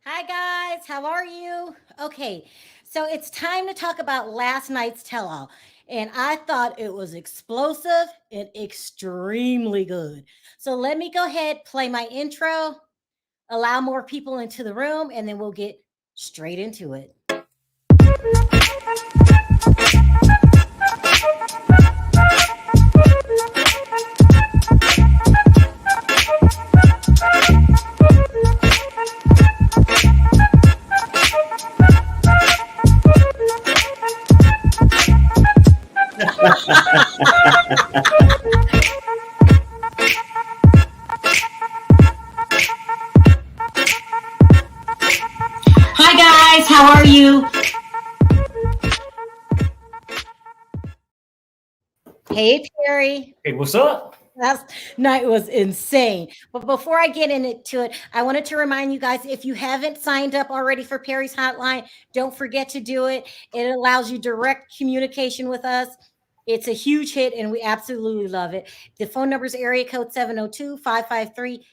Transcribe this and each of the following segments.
Hi, guys. How are you? Okay, so it's time to talk about last night's tell all. And I thought it was explosive and extremely good. So let me go ahead, play my intro, allow more people into the room, and then we'll get straight into it. Hi, guys. How are you? Hey, Terry. Hey, what's up? Last night was insane. But before I get into it, I wanted to remind you guys, if you haven't signed up already for Perry's Hotline, don't forget to do it. It allows you direct communication with us. It's a huge hit and we absolutely love it. The phone number is area code 702-553-3288,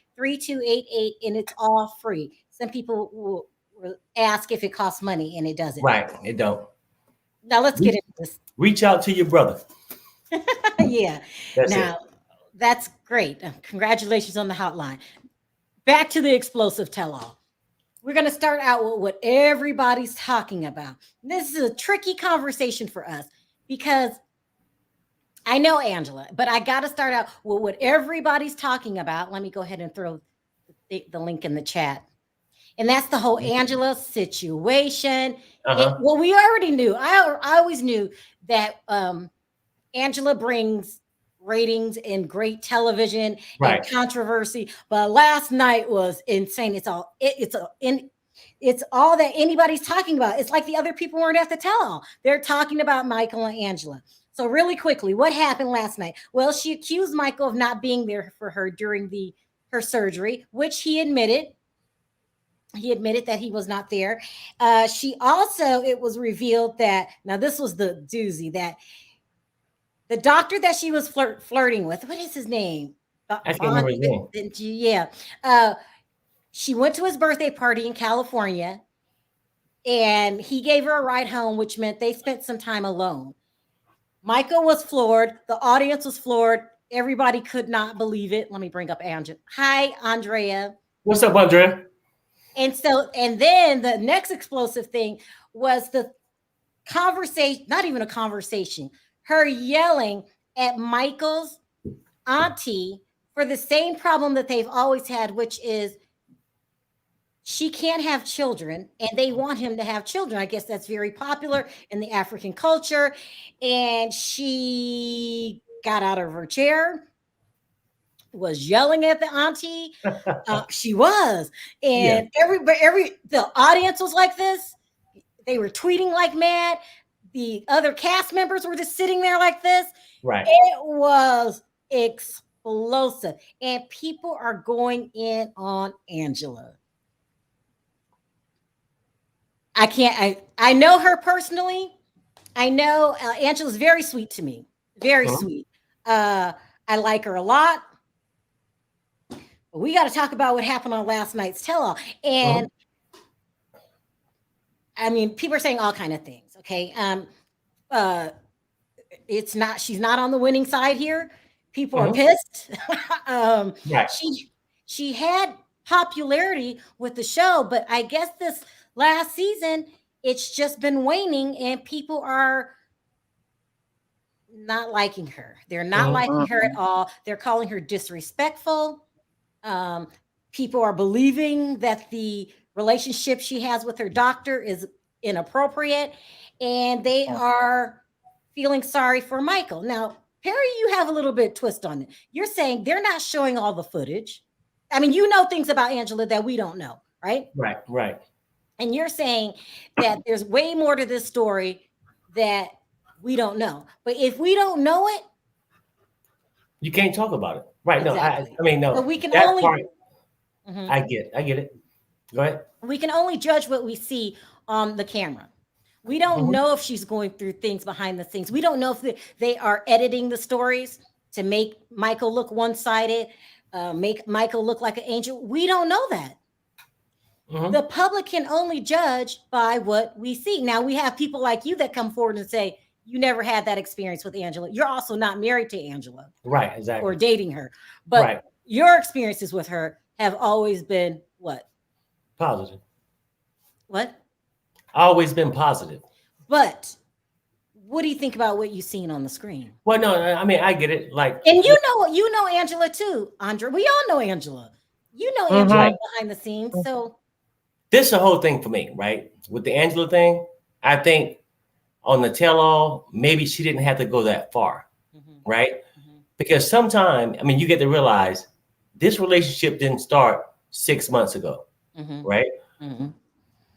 and it's all free. Some people will ask if it costs money, and it doesn't. Right, it don't. Now let's get Re- into this. Reach out to your brother. Yeah. That's Now it. that's great. Congratulations on the hotline. Back to the explosive tell all. We're going to start out with what everybody's talking about. This is a tricky conversation for us because I know Angela, but I got to start out with what everybody's talking about. Let me go ahead and throw the link in the chat. And that's the whole Angela situation. Uh huh. Well, we already knew. I always knew that Angela brings ratings and great television and Right. controversy, but last night was insane. It's all that anybody's talking about. It's like the other people weren't at the tell. They're talking about Michael and Angela. So really quickly, what happened last night? Well, she accused Michael of not being there for her during the her surgery, which he admitted. He admitted that he was not there. She also, it was revealed that, now this was the doozy, that the doctor that she was flirting with, what is his name? I can't Bond, remember his name. yeah. Uh, she went to his birthday party in California and he gave her a ride home, which meant they spent some time alone. Michael was floored. The audience was floored. Everybody could not believe it. Let me bring up Andrea. Hi, Andrea. What's up, Andrea? And then the next explosive thing was the conversation, not even a conversation, her yelling at Michael's auntie for the same problem that they've always had, which is she can't have children and they want him to have children. I guess that's very popular in the African culture. And she got out of her chair, was yelling at the auntie. She was. Yeah. And the audience was like this. They were tweeting like mad. The other cast members were just sitting there like this. Right. It was explosive. And people are going in on Angela. I know her personally. I know Angela's very sweet to me. Very Uh-huh. sweet. I like her a lot. But we got to talk about what happened on last night's tell all. Uh-huh. And I mean, people are saying all kind of things. Okay. Uh, it's not, she's not on the winning side here. People are Uh-huh. pissed. um, Right. she had popularity with the show, but I guess this last season it's just been waning, and people are not liking her. They're not Uh-huh. liking her at all. They're calling her disrespectful. Um, People are believing that the relationship she has with her doctor is inappropriate, and they are feeling sorry for Michael. Now, Perry, you have a little bit twist on it. You're saying they're not showing all the footage. I mean, you know things about Angela that we don't know, right? Right. Right. And you're saying that there's way more to this story that we don't know. But if we don't know it, You can't talk about it. Right. No. I. exactly. I mean, So no. we can That only part, mhm. I get. I get it. Go ahead. We can only judge what we see on the camera. We don't Uh-huh. know if she's going through things behind the scenes. We don't know if they are editing the stories to make Michael look one sided, make Michael look like an angel. We don't know that. The public can only judge by what we see. Now we have people like you that come forward and say, you never had that experience with Angela. You're also not married to Angela. Right, exactly. Or dating her. But your experiences with her have always been what? Positive. What? Always been positive. But what do you think about what you've seen on the screen? Well, no, I mean, I get it. Like, and you know Angela too, Andre. We all know Angela. You know Angela behind the scenes. So this is the whole thing for me, right? With the Angela thing, I think on the tell-all, maybe she didn't have to go that far, right? Because sometimes, I mean, you get to realize this relationship didn't start 6 months ago, right?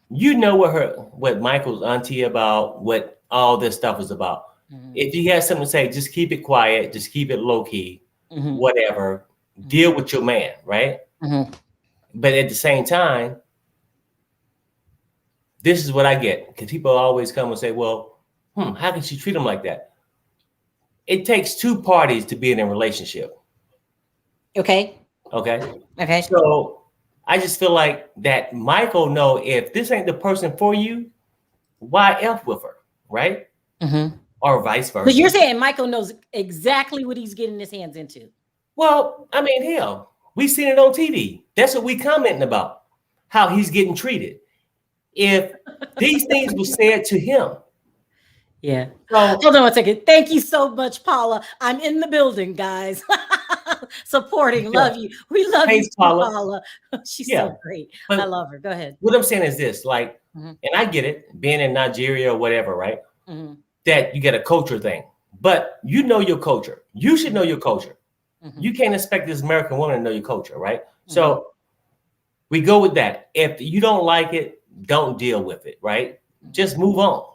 You know what Michael's auntie about, what all this stuff is about. If you have something to say, just keep it quiet, just keep it low key, whatever. Deal with your man, right? But at the same time, this is what I get, because people always come and say, well, how can she treat him like that? It takes two parties to be in a relationship. Okay. So I just feel like that Michael know if this ain't the person for you, why F with her, right? Or vice versa. But you're saying Michael knows exactly what he's getting his hands into. Well, I mean, hell, we seen it on TV. That's what we commenting about, how he's getting treated. If these things were said to him. Yeah. So, hold on one second. Thank you so much, Paula. I'm in the building, guys. Supporting. Love you. We love you, Paula. She's so great. But I love her. Go ahead. What I'm saying is this, like, and I get it, being in Nigeria or whatever, right? That you get a culture thing. But you know your culture. You should know your culture. You can't expect this American woman to know your culture, right? So we go with that. If you don't like it, don't deal with it, right? Just move on.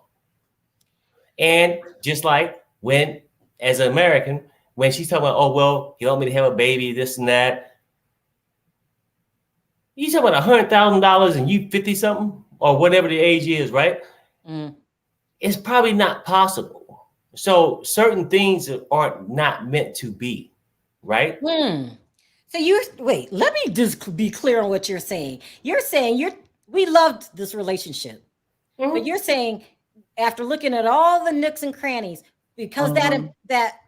And just like when, as an American, when she's talking about, oh, well, you want me to have a baby, this and that. You talking about $100,000 and you 50 something or whatever the age is, right? It's probably not possible. So certain things aren't not meant to be, right? So wait, let me just be clear on what you're saying. You're saying we loved this relationship, but you're saying after looking at all the nooks and crannies, because that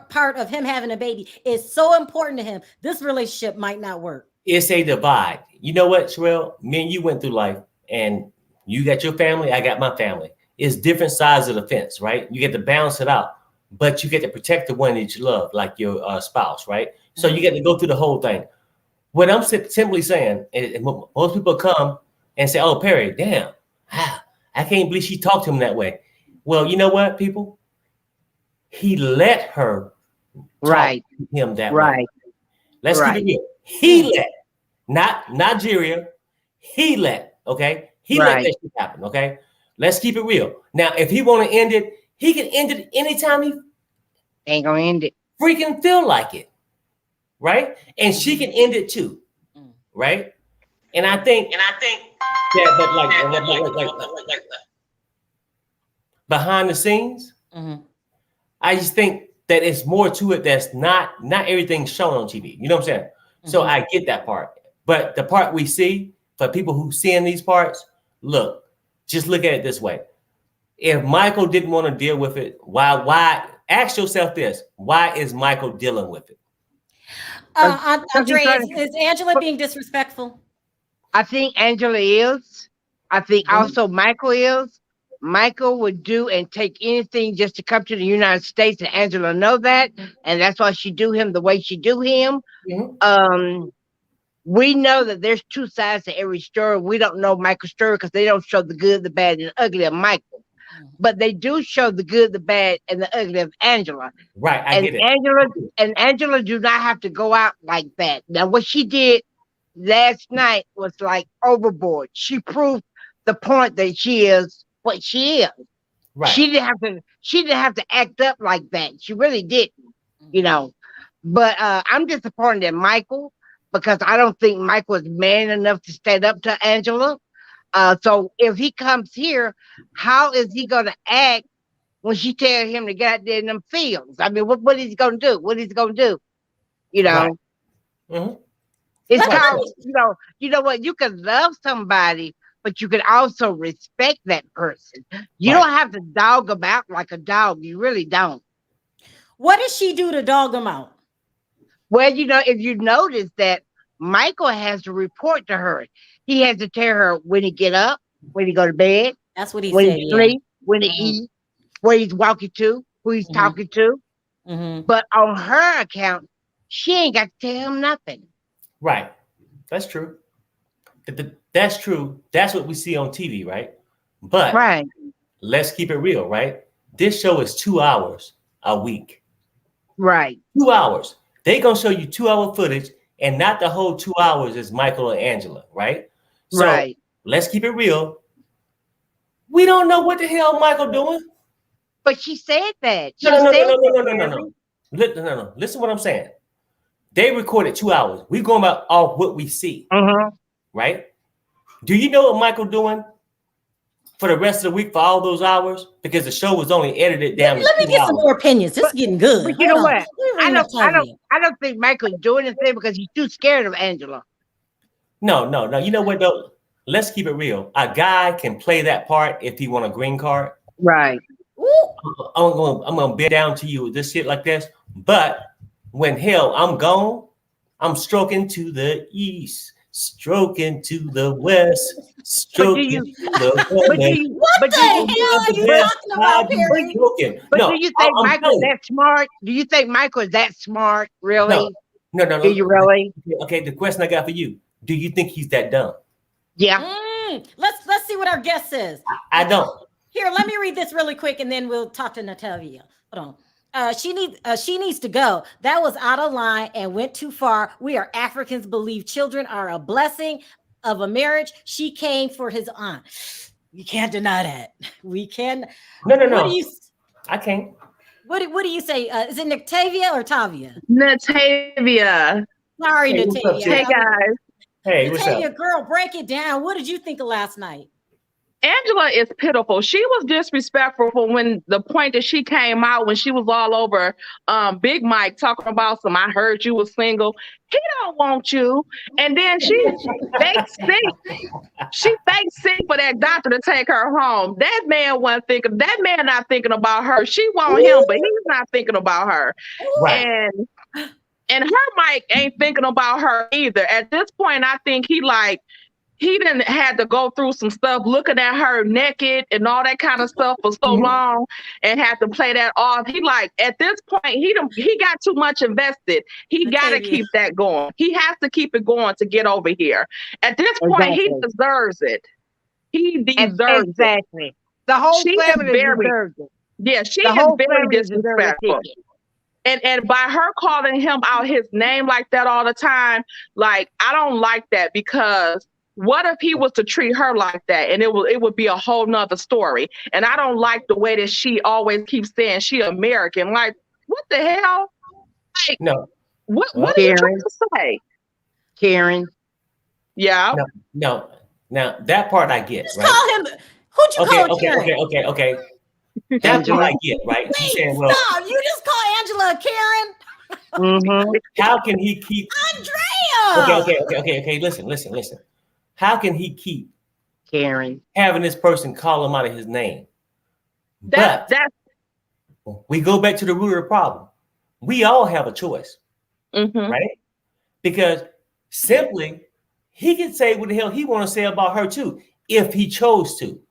part of him having a baby is so important to him, this relationship might not work. It's a divide. You know what, Sharrell? Me and you went through life, and you got your family, I got my family. It's different sides of the fence, right? You get to balance it out, but you get to protect the one that you love, like your spouse, right? So you get to go through the whole thing. What I'm simply saying, and most people come and say, oh, Perry, damn, I can't believe she talked to him that way. Well, you know what, people? He let her talk to him that way. Let's keep it real. He let, not Nigeria. He let, okay? He let that shit happen, okay? Let's keep it real. Now, if he want to end it, he can end it anytime he ain't gonna end it. Freaking feel like it, right? And she can end it too, right? And I think that, but like behind the scenes, I just think that it's more to it. That's not everything shown on TV. You know what I'm saying? So I get that part, but the part we see for people who see in these parts, look, just look at it this way. If Michael didn't want to deal with it, why? Ask yourself this: why is Michael dealing with it? Andre, is Angela being disrespectful? I think Angela is. I think also Michael is. Michael would do and take anything just to come to the United States, and Angela know that, and that's why she do him the way she do him. We know that there's two sides to every story. We don't know Michael's story because they don't show the good, the bad, and the ugly of Michael. But they do show the good, the bad, and the ugly of Angela. Right, I get it. Angela do not have to go out like that. Now, what she did last night was like overboard. She proved the point that she is what she is. Right. She didn't have to act up like that. She really didn't, you know. But I'm disappointed in Michael because I don't think Michael is man enough to stand up to Angela. So if he comes here, how is he going to act when she tells him to get out there in them fields? I mean, what is he going to do? What is he going to do? You know? Right. It's called, you know what? You can love somebody, but you can also respect that person. You don't have to dog them out like a dog. You really don't. What did she do to dog him out? Well, if you notice that Michael has to report to her. He has to tell her when he get up, when he go to bed. That's what he when said. He sleep, when he eat, where he's walking to, who he's talking to. But on her account, she ain't got to tell him nothing. Right. That's true. That's true. That's what we see on TV, right? But let's keep it real, right? This show is 2 hours a week. Right. 2 hours. They gonna show you 2 hour footage, and not the whole 2 hours is Michael and Angela, right? So let's keep it real. We don't know what the hell Michael doing. But she said that. No. Listen to what I'm saying. They recorded 2 hours. We're going about off what we see, right? Do you know what Michael doing for the rest of the week for all those hours? Because the show was only edited down. Let me get some more opinions. This is getting good. But you know what? I don't think Michael's doing anything because he's too scared of Angela. No. You know what though? Let's keep it real. A guy can play that part if he want a green card. Right. I'm gonna bear down to you with this shit like this. But when I'm gone, I'm stroking to the east, stroking to the west, stroking to the west. What the hell are you talking about, Perry? But do you think Michael's that smart? Do you think Michael is that smart, really? No. Do you really? Okay, the question I got for you: do you think he's that dumb? Yeah. Let's see what our guest says. I don't. Here, let me read this really quick, and then we'll talk to Natalia. Hold on. She needs to go. That was out of line and went too far. We are Africans, believe children are a blessing of a marriage. She came for his aunt. You can't deny that. We can. No. I can't. What do you say? Is it Natalia or Tavia? Natalia. Sorry, Natalia. Hey guys. Hey, what's Natalia, up? Girl, break it down. What did you think of last night? Angela is pitiful. She was disrespectful for when the point that she came out when she was all over Big Mike talking about I heard you was single. He don't want you. And then she fake sick. She fake sick for that doctor to take her home. That man not thinking about her. She want him, but he's not thinking about her. Right. And her Mike ain't thinking about her either. At this point, I think he didn't had to go through some stuff looking at her naked and all that kind of stuff for so long and had to play that off. At this point, he got too much invested. He got to keep that going. He has to keep it going to get over here. At this point, he deserves it. He deserves it. The whole family deserves it. Yeah, she is very disrespectful. And by her calling him out his name like that all the time, I don't like that because what if he was to treat her like that and it would be a whole nother story. And I don't like the way that she always keeps saying she American. What the hell? No. What are you trying to say? Karen. Yeah. No. Now that part I get. Just right? call him. Who'd you call Karen? Okay. That part I get, right? Wait, stop. You just call Angela Karen? How can he keep Andrea? Okay. Listen. How can he keep Karen having this person call him out of his name? We go back to the root of the problem. We all have a choice, right? Because simply he can say what the hell he want to say about her too, if he chose to.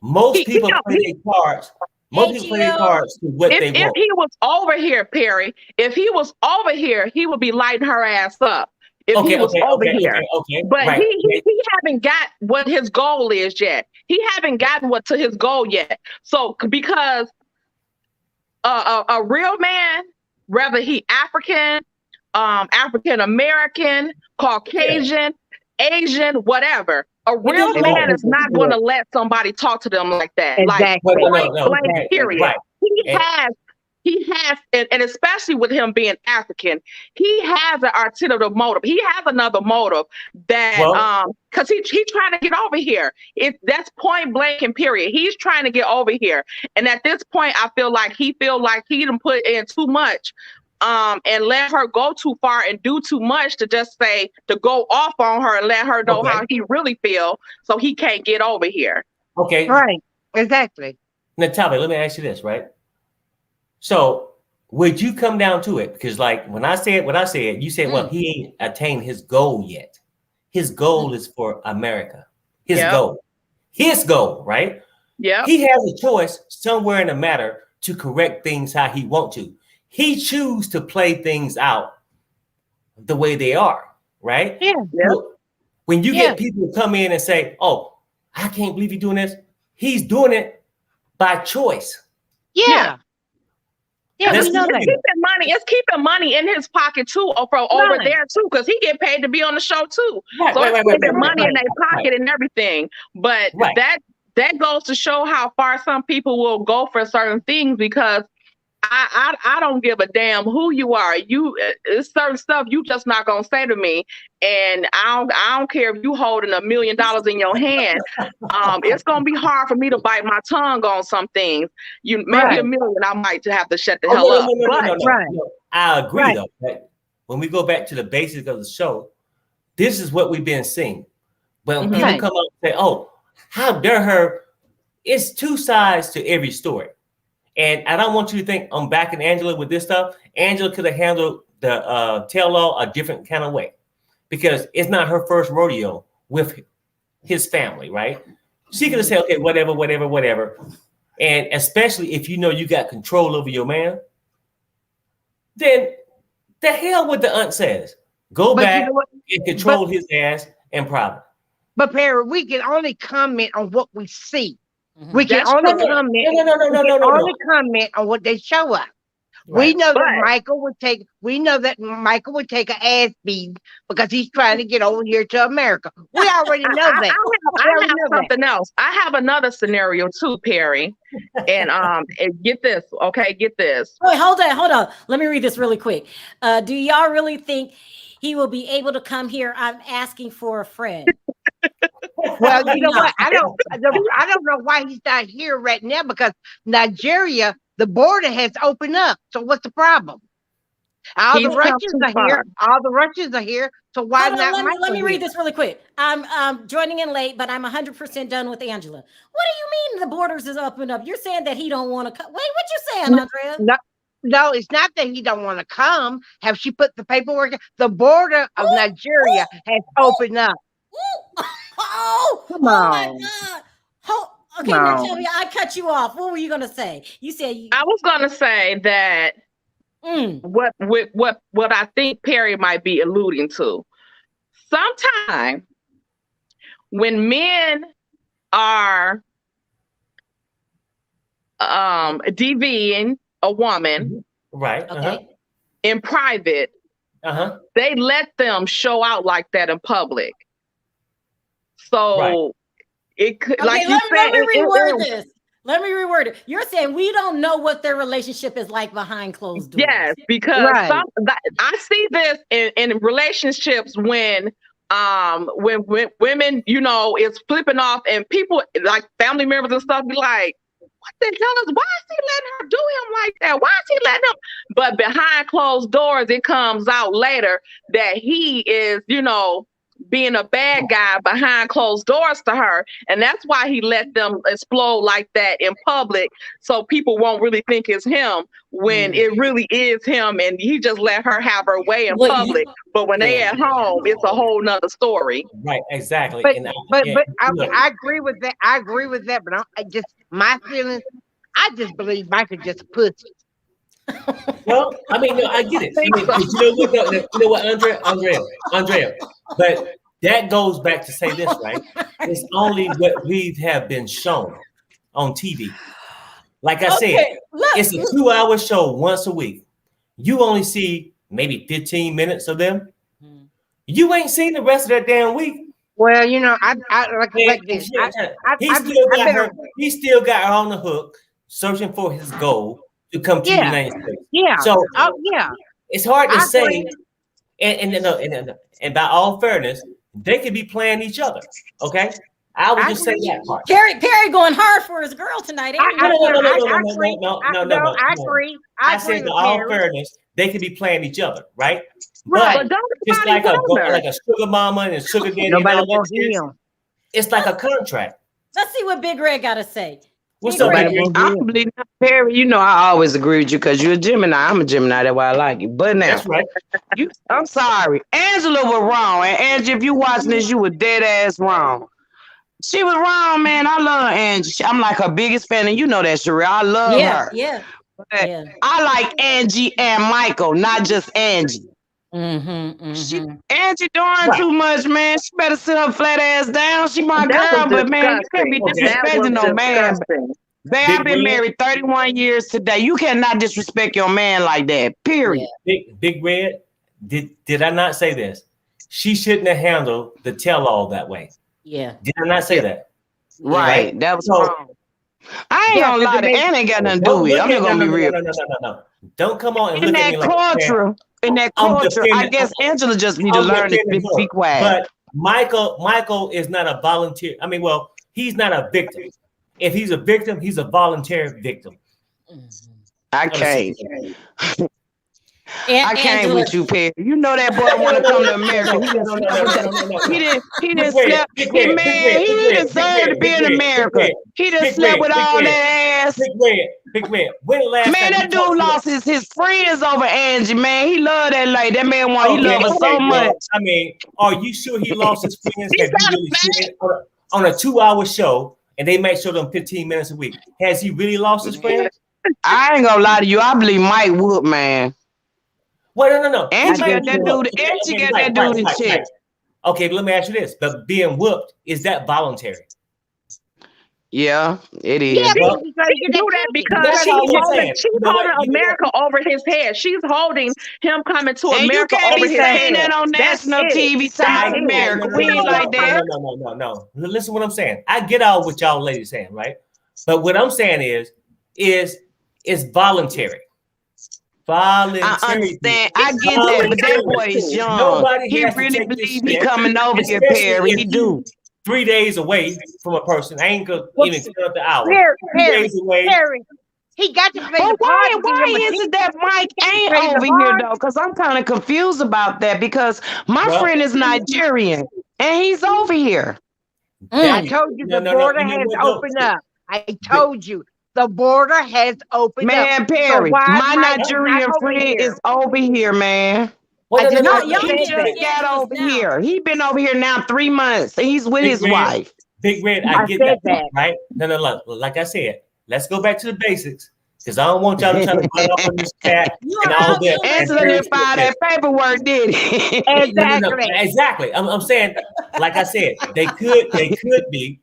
Most people play their cards. Most people play their cards to what they want. If he was over here, Perry, if he was over here, he would be lighting her ass up. If he was over here. But right. he haven't got what his goal is yet. He haven't gotten to his goal yet. So because a real man, whether he African, African American, Caucasian, Asian, whatever, a real man is not going to let somebody talk to them like that. Exactly. Blank, period. Right. He has, and especially with him being African, he has an alternative motive. He has another motive that, because he's trying to get over here. That's point blank and period. He's trying to get over here. And at this point, I feel like he done put in too much and let her go too far and do too much to just say to go off on her and let her know how he really feels, so he can't get over here. Okay. Right. Exactly. Natalie, let me ask you this, right? So would you come down to it? Because like when I said what I said, you said, well, he ain't attained his goal yet. His goal is for America. His goal, right? Yeah. He has a choice somewhere in the matter to correct things how he wants to. He chooses to play things out the way they are, right? Yeah. So when you get people to come in and say, oh, I can't believe you're doing this. He's doing it by choice. Yeah. Yeah, we know that. It's keeping money in his pocket too, over there too, because he get paid to be on the show too. So it's keeping money in their pocket and everything. But that goes to show how far some people will go for certain things, because I don't give a damn who you are. It's certain stuff you just not gonna say to me, and I don't care if you holding $1 million in your hand. It's gonna be hard for me to bite my tongue on some things. Maybe $1 million, I might have to shut the hell up. No. I agree though. Right? When we go back to the basics of the show, this is what we've been seeing. When people come up and say, "Oh, how dare her?" It's two sides to every story. And I don't want you to think I'm backing Angela with this stuff. Angela could have handled the tell-all a different kind of way, because it's not her first rodeo with his family, right? She could have said, okay, whatever. And especially if you know you got control over your man, then the hell with the aunt says. Go back and control his ass in private. But Perry, we can only comment on what we see. We can only comment on what they show us. Right. We know that Michael would take. We know that Michael would take an ass beating because he's trying to get over here to America. We already know that. I have something else. I have another scenario too, Perry. And get this, okay? Get this. Wait, hold on. Let me read this really quick. Do y'all really think he will be able to come here? I'm asking for a friend. Well, you know what? I don't know why he's not here right now, because Nigeria, the border has opened up. So what's the problem? All the Russians are here. So why not? Let me read this really quick. I'm joining in late, but I'm 100% done with Angela. What do you mean the borders is opened up? You're saying that he don't want to come. Wait, what you saying, Andrea? No, it's not that he don't want to come. Have she put the paperwork? The border of Nigeria has opened up. Come on. My God. Okay, Natalie, I cut you off. What were you gonna say? You said I was gonna say that what I think Perry might be alluding to. Sometimes when men are DVing a woman, right? In private, they let them show out like that in public. So it could, like you said, let me reword this. Let me reword it. You're saying we don't know what their relationship is like behind closed doors. Yes, because I see this in relationships when women, is flipping off, and people like family members and stuff be like, what the hell why is he letting her do him like that? Why is he letting him? But behind closed doors, it comes out later that he is, being a bad guy behind closed doors to her. And that's why he let them explode like that in public, so people won't really think it's him when it really is him, and he just let her have her way in public. But when they at home, it's a whole nother story. Right, exactly. But I agree with that. I agree with that. But my feelings, I just believe Michael just pussy. Well, I mean, no, I get it. You know what, Andrea. But that goes back to say this, right? It's only what we have been shown on TV. Like I said, it's a 2-hour show once a week. You only see maybe 15 minutes of them. You ain't seen the rest of that damn week. Well, He still got her on the hook, searching for his goal to come to the United States. Yeah. So it's hard to say. And by all fairness, they could be playing each other. Okay, I would just say that part. Perry going hard for his girl tonight. No. I agree. I said, in all fairness, they could be playing each other, right? Right. But just like a sugar mama and sugar daddy, nobody wants him. It's like a contract. Let's see what Big Red got to say. What's up, I don't believe Perry. You know, I always agree with you because you're a Gemini. I'm a Gemini. That's why I like you. But now, that's right. I'm sorry. Angela was wrong. And Angie, if you watching this, you were dead ass wrong. She was wrong, man. I love Angie. I'm like her biggest fan, and you know that, Sharrell. I love her. Yeah. I like Angie and Michael, not just Angie. Angie doing too much, man. She better sit her flat ass down. She my girl, but man, you can't be disrespecting no man. Babe, I've been married 31 years today. You cannot disrespect your man like that. Period. Big Red, did I not say this? She shouldn't have handled the tell-all that way. Yeah. Did I not say that? Right. That was wrong. I ain't gonna lie, Ann ain't got nothing to do with it. I'm just gonna be real. No. Don't come on and look at me like that. In that culture, I guess Angela just need to learn to be quiet. But Michael is not a volunteer. I mean, well, he's not a victim. If he's a victim, he's a voluntary victim. I can't. I can't with you, Perry. You know that boy want to come to America. He didn't slept. He deserved to be in America. He done slept with all that ass. Big Red. When last man, that dude lost his friends over Angie, man. He loved that lady. That man he loved her so much. I mean, are you sure he lost his friends? Have you really seen it on a 2-hour show and they might show them 15 minutes a week? Has he really lost his friends? I ain't gonna lie to you. I believe Mike would, man. Well, no. Angie got that dude. Angie got that dude in check. Okay, but let me ask you this: but being whooped, is that voluntary? Yeah, it is. Yeah, she do that because she's holding America over his head. She's holding him coming to America over his head. You can't be saying that on national TV South America. We ain't like that. No. Listen what I'm saying. I get all what y'all ladies saying, right? But what I'm saying is it's voluntary. I understand. I get that, but that boy is young. He really believes he coming over here, Perry. He do. 3 days away from a person. I ain't gonna even count the hour. 3 days away. Perry, he got to play the part. Why is it that Mike ain't over here though? Because I'm kind of confused about that. Because my friend is Nigerian and he's over here. I told you the border has opened up. I told you. The border has opened up. Man, Perry, my Nigerian friend is over here, man. Well, he just got over here. He been over here now 3 months. And he's with his wife. Big Red, I get that, right? No. Like I said, let's go back to the basics. Because I don't want y'all to try to butt up on this cat and all that. Angela didn't file that paperwork, did he? Exactly. Exactly. I'm saying, like I said, they could be.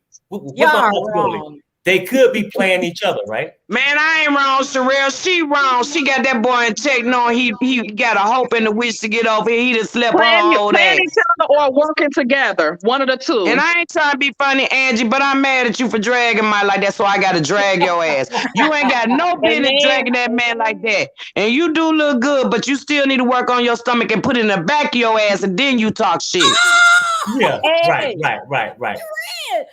They could be playing each other, right? Man, I ain't wrong, Sharrell. She wrong. She got that boy in check knowing he got a hope and a wish to get over here. He just slept on all that. Playing each other or working together. One of the two. And I ain't trying to be funny, Angie, but I'm mad at you for dragging my like that, so I got to drag your ass. You ain't got no business dragging that man like that. And you do look good, but you still need to work on your stomach and put it in the back of your ass, and then you talk shit. Yeah, right.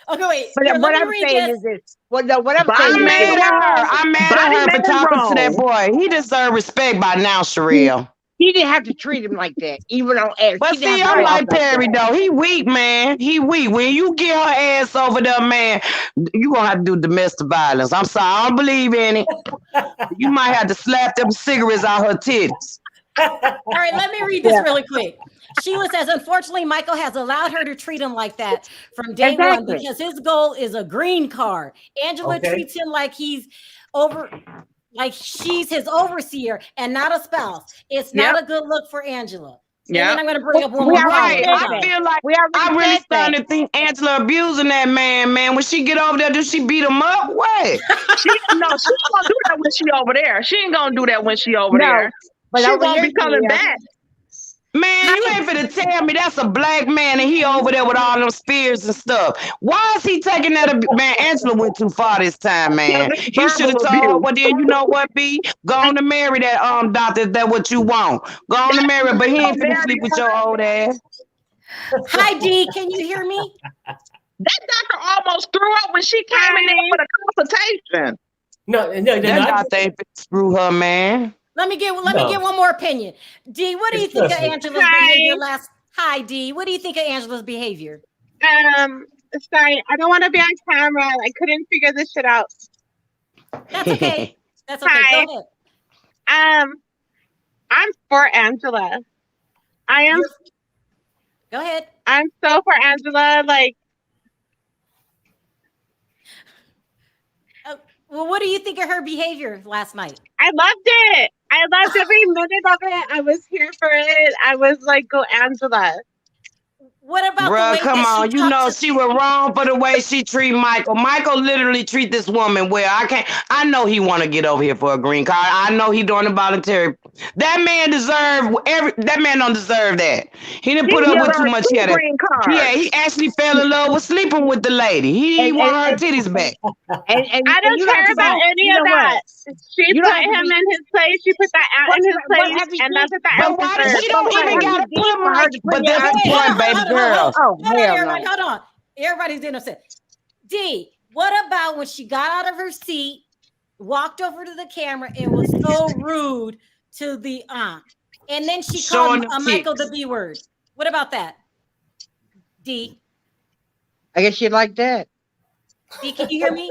Okay, wait. What I'm saying is this. What I'm saying I'm mad at her. I'm mad at her for talking to that boy. He deserves respect by now, Sharrell. He didn't have to treat him like that, even on air. But see, I'm like Perry, though. He weak, man. He weak. When you get her ass over there, man, you gonna have to do domestic violence. I'm sorry, I don't believe in it. You might have to slap them cigarettes out her titties. All right, let me read this really quick. Sheila says, unfortunately, Michael has allowed her to treat him like that from day one because his goal is a green card. Angela treats him like she's his overseer and not a spouse. It's not a good look for Angela. Yeah, I'm going to bring up one more. Right. I feel like I really starting to think Angela abusing that man. Man, when she get over there, does she beat him up? What? She ain't gonna do that when she over there. She ain't gonna do that when she over there. But she won't be coming back. Man, you ain't finna tell me that's a black man and he over there with all them spears and stuff. Why is he taking that? Man, Angela went too far this time, man. He should have told her, well, then you know what, B? Go on to marry that doctor if that's what you want. Go on to marry, but he ain't finna sleep with your old ass. Hi, D, can you hear me? That doctor almost threw up when she came in there for the consultation. No. That doctor ain't finna screw her, man. Let me get one more opinion. D, what do you think of Angela's behavior last? Hi, D. What do you think of Angela's behavior? Sorry, I don't want to be on camera. I couldn't figure this shit out. That's okay. That's okay. Hi. Go ahead. I'm for Angela. I am. Go ahead. I'm so for Angela. Like, well, what do you think of her behavior last night? I loved it. I loved every minute of it. I was here for it. I was like, go Angela. What about Bruh, come on. You know she was wrong for the way she treat Michael. Michael literally treat this woman well. I know he want to get over here for a green card. I know he doing the voluntary. That man don't deserve that. He didn't put up with too much yet. Yeah, he actually fell in love with sleeping with the lady. He want her titties back. And I don't care about any of that. She put him in his place. She put that out in his place. And that's what that But why does she don't even got to put Michael? But that's the point, baby girl. Hold on. Everybody's innocent. D, what about when she got out of her seat, walked over to the camera, and was so rude to the aunt, and then she called Michael the B word? What about that, D? I guess you like that. D, can you hear me?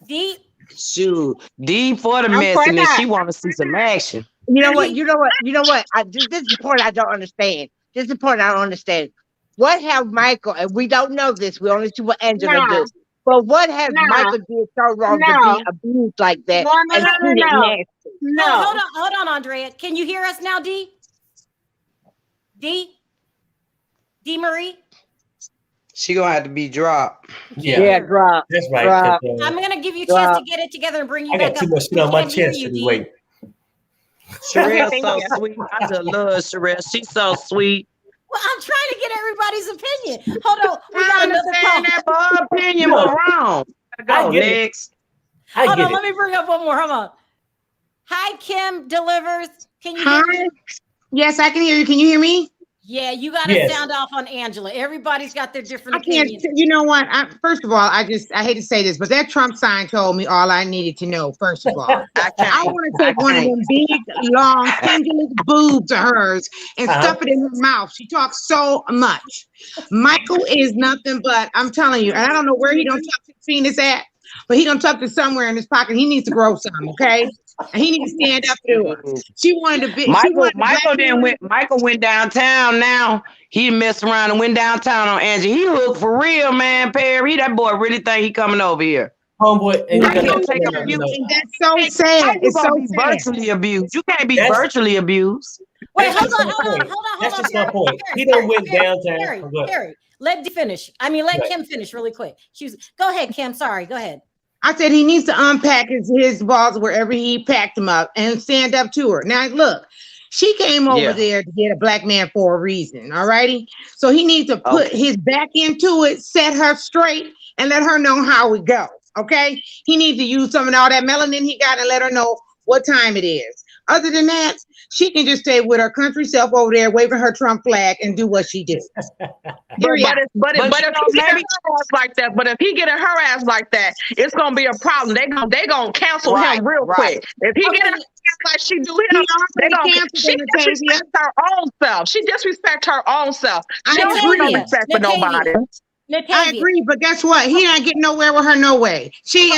D? Shoot, D for the mess, and then she want to see some action. You know what? This is the point I don't understand. This is the point I don't understand. What have Michael, and we don't know this, we only see what Angela does. But what has Michael did so wrong to be abused like that? No. Hold on, Andrea. Can you hear us now, D? D Marie? She gonna have to be dropped. Yeah, drop. That's right. Drop. I'm gonna give you a chance to get it together and bring you back up. I got too much shit on my chest. Wait. Sharrell's so sweet. I just love Sharrell. She's so sweet. Well, I'm trying to get everybody's opinion. Hold on. We got another call. That her opinion was wrong. Go next. Hold on. Let me bring up one more. Hold on. Hi, Kim Delivers. Can you hear me? Yes, I can hear you. Can you hear me? Yeah, you got to sound off on Angela. Everybody's got their different opinions. You know what? First of all, I hate to say this, but that Trump sign told me all I needed to know. First of all, I want to take one of them big, long, pendulous boobs of hers and stuff it in her mouth. She talks so much. Michael is nothing but, I'm telling you, and I don't know where he don't tuck his penis at, but he don't tuck it somewhere in his pocket. He needs to grow some, okay? And he needs to stand up to it. She wanted to be. Michael went downtown. Now he messed around and went downtown on Angie. He hooked for real, man. Perry, that boy really think he coming over here. Homeboy, and that's so sad. It's so virtually abused. You can't be virtually abused. Wait, hold on. That's just my point. He done went downtown. Perry, let Kim finish really quick. Go ahead, Kim. Sorry, go ahead. I said he needs to unpack his balls wherever he packed them up and stand up to her. Now, look, she came over there to get a black man for a reason, all righty? So he needs to put his back into it, set her straight, and let her know how it goes, okay? He needs to use some of all that melanin he got and let her know what time it is. Other than that, she can just stay with her country self over there, waving her Trump flag and do what she does. But if he get her ass like that, her ass like that, it's gonna be a problem. They gonna cancel him real quick. If he get her ass like she do him, she disrespect her own self. She disrespect her own self. She don't respect for nobody. I agree, but guess what? He ain't getting nowhere with her, no way. He's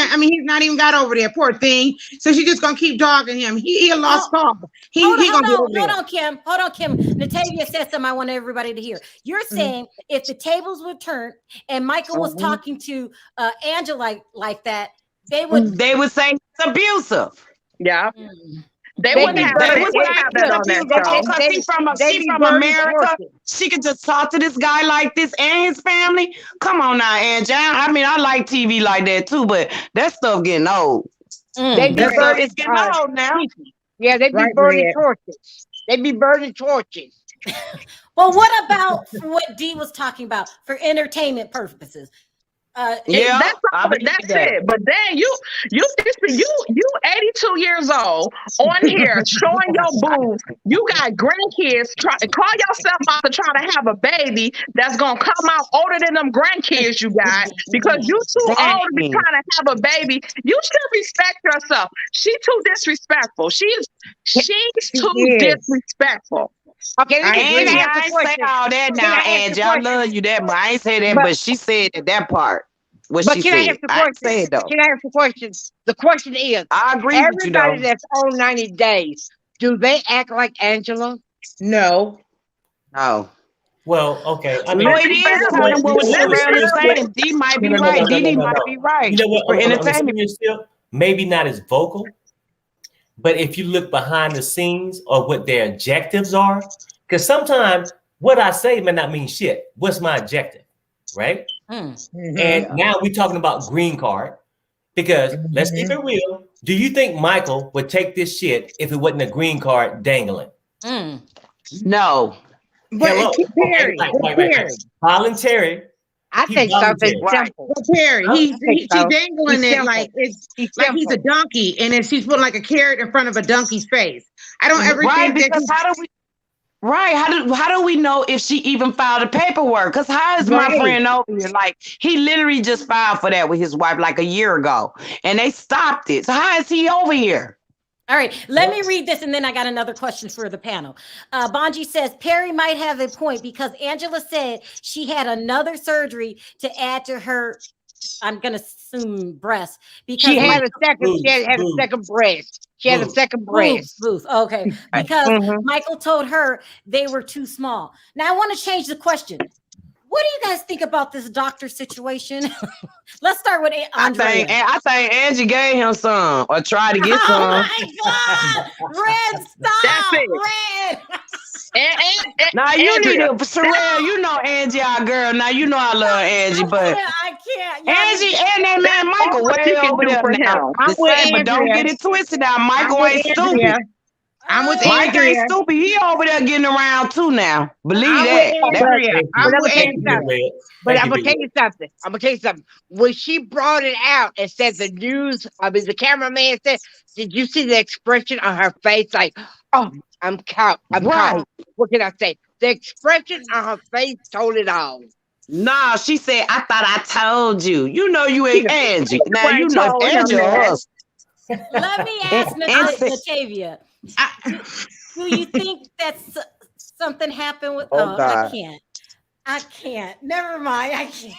not even got over there, poor thing. So she's just gonna keep dogging him. He a lost cause. Hold on, Kim. Natalia said something I want everybody to hear. You're saying if the tables would turn and Michael was talking to Angela like that, they would say it's abusive. Yeah. They wouldn't have that on that show. She's from America. She can just talk to this guy like this and his family. Come on now, Angie. I mean, I like TV like that too, but that stuff getting old. It's getting old now. Yeah, they be burning torches. They be burning torches. Well, what about what Dee was talking about for entertainment purposes? Yeah, that's it. But then you 82 years old on here showing your boobs. You got grandkids. Call yourself out to try to have a baby that's gonna come out older than them grandkids you got because you too old to be trying to have a baby. You should respect yourself. She too disrespectful. She's too disrespectful. Okay, Angie, I ain't say all that now, Angie. I love you that much. I ain't say that, but she said that part. What she said. I ask the question? Can I ask the question? The question is, I agree with you though. Everybody that's on 90 days, do they act like Angela? No. No. Well, okay. I mean, no, it is kind of what Sharrell is saying. D might be right. Didi might be right. You know what? For entertainment, still maybe not as vocal, but if you look behind the scenes or what their objectives are, because sometimes what I say may not mean shit. What's my objective, right? Mm-hmm. And now we're talking about green card, because let's keep it real. Do you think Michael would take this shit if it wasn't a green card dangling? No. But Perry, voluntary. I think something simple. Perry, he's dangling it like like he's a donkey, and then she's putting like a carrot in front of a donkey's face. I don't ever think that. How do we know if she even filed the paperwork? Because how is my friend over here? Like, he literally just filed for that with his wife like a year ago, and they stopped it. So how is he over here? All right, let me read this, and then I got another question for the panel. Bonji says, Perry might have a point because Angela said she had another surgery to add to her, I'm going to assume, breast. Because she had a second breast. She had a second breast. Okay, because Michael told her they were too small. Now, I want to change the question. What do you guys think about this doctor situation? Let's start with Andrea. I think Angie gave him some or tried to get some. Oh my God! Red, stop! Red! Now you need to, Sharrell, you know Angie, our girl. Now you know I love Angie, but I can't. Angie and that man Michael way over there now. But don't get it twisted now. Michael ain't stupid. I'm with Mike ain't stupid. He over there getting around too now. Believe that. I'm gonna tell you something. When she brought it out and said the the cameraman said, did you see the expression on her face? Like, oh, I'm caught. What can I say? The expression on her face told it all. Nah, she said, I thought I told you. You know you ain't Angie. Now you know Angie. Let me ask Natavia. Do you think that something happened with? I can't. Never mind. I can't.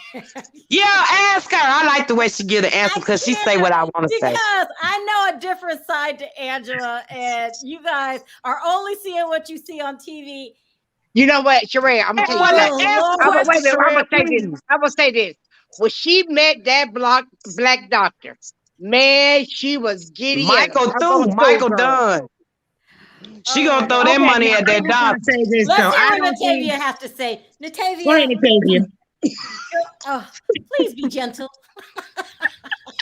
Yeah, ask her. I like the way she get an answer because she say what I want to say. Because I know a different side to Angela, and you guys are only seeing what you see on TV. You know what, Sharrell? I'm gonna tell you. I'm gonna say this. When she met that black doctor, man, she was giddy. Michael done. She gonna throw that money at that doctor. Let's hear what Natavia has to say. Natavia. Please be gentle.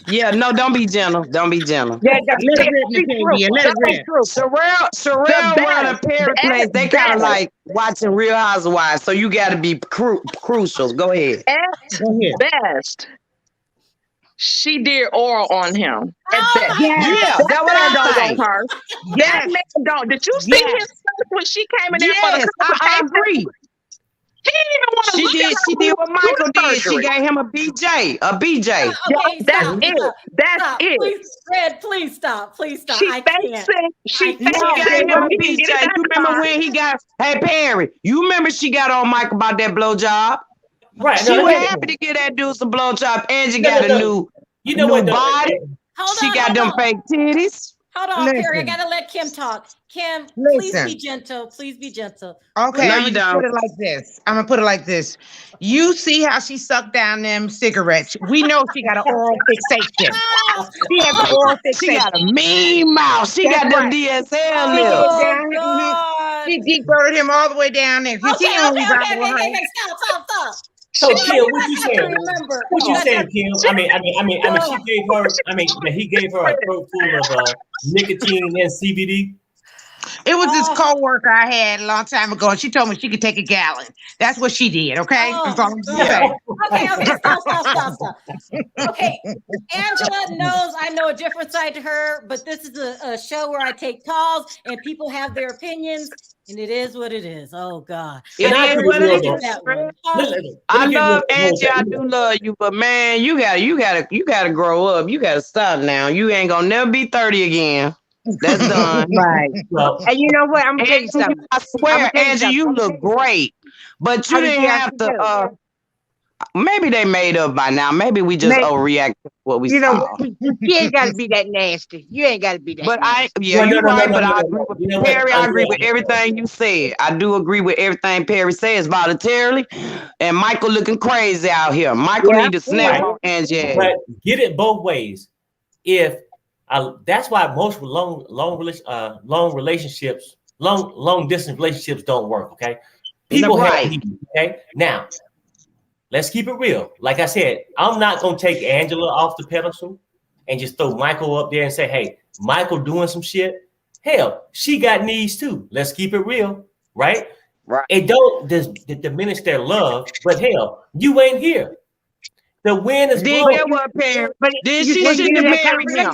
Yeah, no, don't be gentle. Don't be gentle. Yeah, let it rip. Sharrell run a Perry place. They kind of like watching Real Housewives, so you got to be crucial. Go ahead. At best, she did oral on him. That's what I know. That man don't. Did you see his face when she came in there for the I agree. He didn't even want to look at her. She did what Michael did. She gave him a BJ. Okay, that's it. Please, Fred, please stop. She faked gave him a BJ. You remember when he got, hey, Perry, you remember she got on Mike about that blowjob? Right. She was happy to get that dude some blowjob. Angie got a new body. She got them fake titties. Hold on, Perry. I gotta let Kim talk. Kim, please be gentle. Please be gentle. Okay, I'm gonna put it like this. You see how she sucked down them cigarettes? We know she got an oral fixation. She has an oral fixation. She got a mean mouth. She got them DSL lips. She deep throated him all the way down there. Okay, stop. So Kim, what you saying? What you saying, Kim? I mean, she gave her. He gave her a throat full of nicotine and CBD. It was this co-worker I had a long time ago, and she told me she could take a gallon. That's what she did, okay? That's all I'm saying. Okay, stop. Okay, Angela knows I know a different side to her, but this is a show where I take calls and people have their opinions, and it is what it is. Oh God. I love Angie, I do love you, but man, you gotta grow up. You gotta stop now. You ain't gonna never be 30 again. That's done. Right. And you know what? I'm gonna tell you something. I swear, Angie, you look great, but you didn't have to. Maybe they made up by now. Maybe we just overreact to what we saw. You ain't got to be that nasty. You ain't got to be that. But nasty. you're right. But I agree with Perry. I agree with everything you said. I do agree with everything Perry says voluntarily. And Michael looking crazy out here. Michael need to snap on Angie. But get it both ways. If that's why most long distance relationships don't work. Okay, people have needs. Okay, now let's keep it real. Like I said, I'm not gonna take Angela off the pedestal and just throw Michael up there and say, "Hey, Michael doing some shit." Hell, she got needs too. Let's keep it real, right? Right. It don't diminish their love, but hell, you ain't here. The wind is blowing. Then she shouldn't have married him.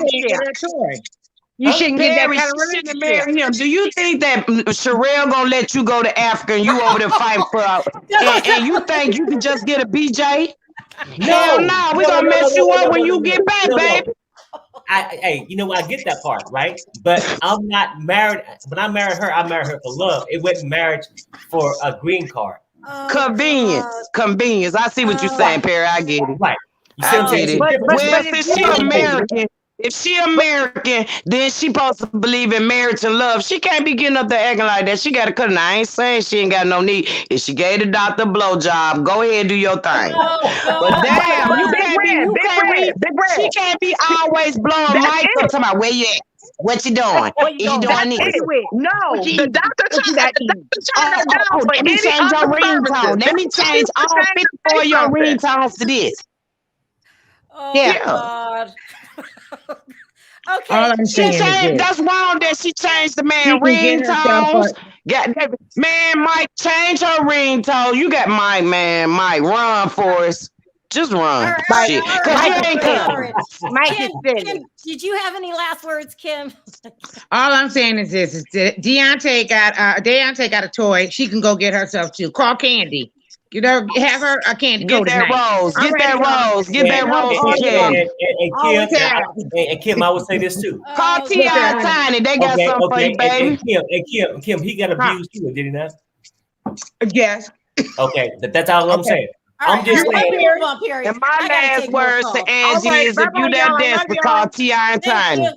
You shouldn't get that kind of relationship. Marry him. Do you think that Sharrell gonna let you go to Africa and you over there fighting for and you think you can just get a BJ? No, we're gonna mess you up when you get back, baby. Hey, you know, I get that part, right? But I'm not married. When I married her for love. It wasn't marriage for a green card. Convenience. I see what you're saying, Perry. I get it. Right. You see what I'm saying? Well, if she American, then she supposed to believe in marriage and love. She can't be getting up there acting like that. She got to cut it. I ain't saying she ain't got no need. If she gave the doctor a blowjob, go ahead and do your thing. But damn, she can't be always blowing Mike up talking about where you at. What you doing? Is you doing this? No, the doctor turned let me change your ringtone. Let me change all 54 of your ringtones to this. Oh, God. Okay. All I'm saying is that's wrong that she changed the man ringtones. Man, Mike, change her ringtone. You got Mike, man. Mike, run for us. Just run. Shit. Kim, did you have any last words, Kim? All I'm saying is this: is that Deontay got a toy. She can go get herself too. Call Candy. You know, have her a Candy go tonight. Get that rose. Get that rose. And Kim, I would say this too. Call T.I. Tiny. They got something for you, baby. And Kim, he got abused too, did he not? Yes. Okay, that's all I'm saying. I'm just saying. And my last words to Angie is if you that desperate, call T.I. and Tiny.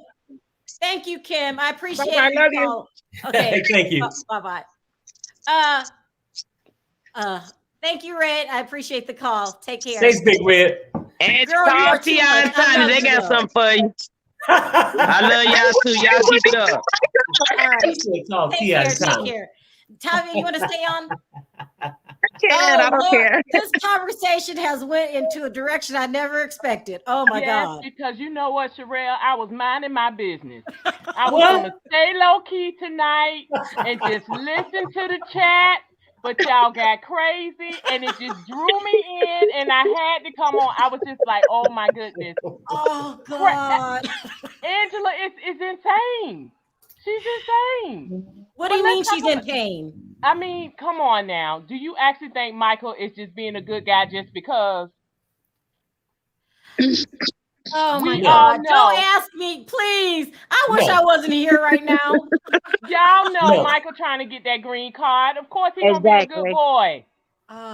Thank you, Kim. I appreciate it. I love you. Okay. Thank you. Bye-bye. Thank you, Red. I appreciate the call. Take care. Thanks, Big Red. And call T.I. and Tiny. They got something for you. I love y'all too. Y'all keep it up. All right. Take care. Tavia, you want to stay on? I don't care. This conversation has went into a direction I never expected. Oh my God. Because you know what, Sharrell? I was minding my business. I was going to stay low key tonight and just listen to the chat. But y'all got crazy and it just drew me in and I had to come on. I was just like, oh my goodness. Oh God. Angela is insane. She's insane. What do you mean she's in pain? I mean, come on now. Do you actually think Michael is just being a good guy just because? Oh my God. Don't ask me, please. I wish I wasn't here right now. Y'all know Michael trying to get that green card. Of course he's going to be a good boy.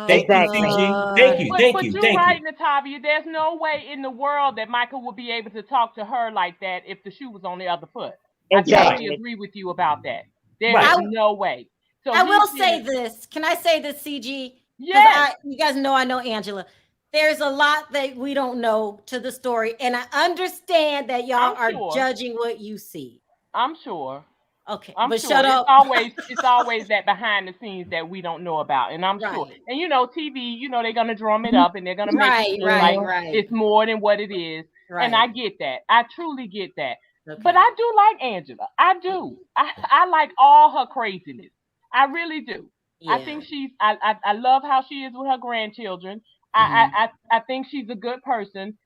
Thank you. But you're right, Natalia. There's no way in the world that Michael would be able to talk to her like that if the shoe was on the other foot. Exactly. I totally agree with you about that. There's no way. So I will say this. Can I say this, CG? Yes. You guys know I know Angela. There's a lot that we don't know to the story, and I understand that y'all are judging what you see. I'm sure. Okay, but shut up. It's always that behind the scenes that we don't know about, and I'm sure. And you know, TV, you know, they're gonna drum it up and they're gonna make it like it's more than what it is. Right. And I get that. I truly get that. Okay. But I do like Angela. I do. I like all her craziness. I really do. Yeah. I think I love how she is with her grandchildren. I think she's a good person,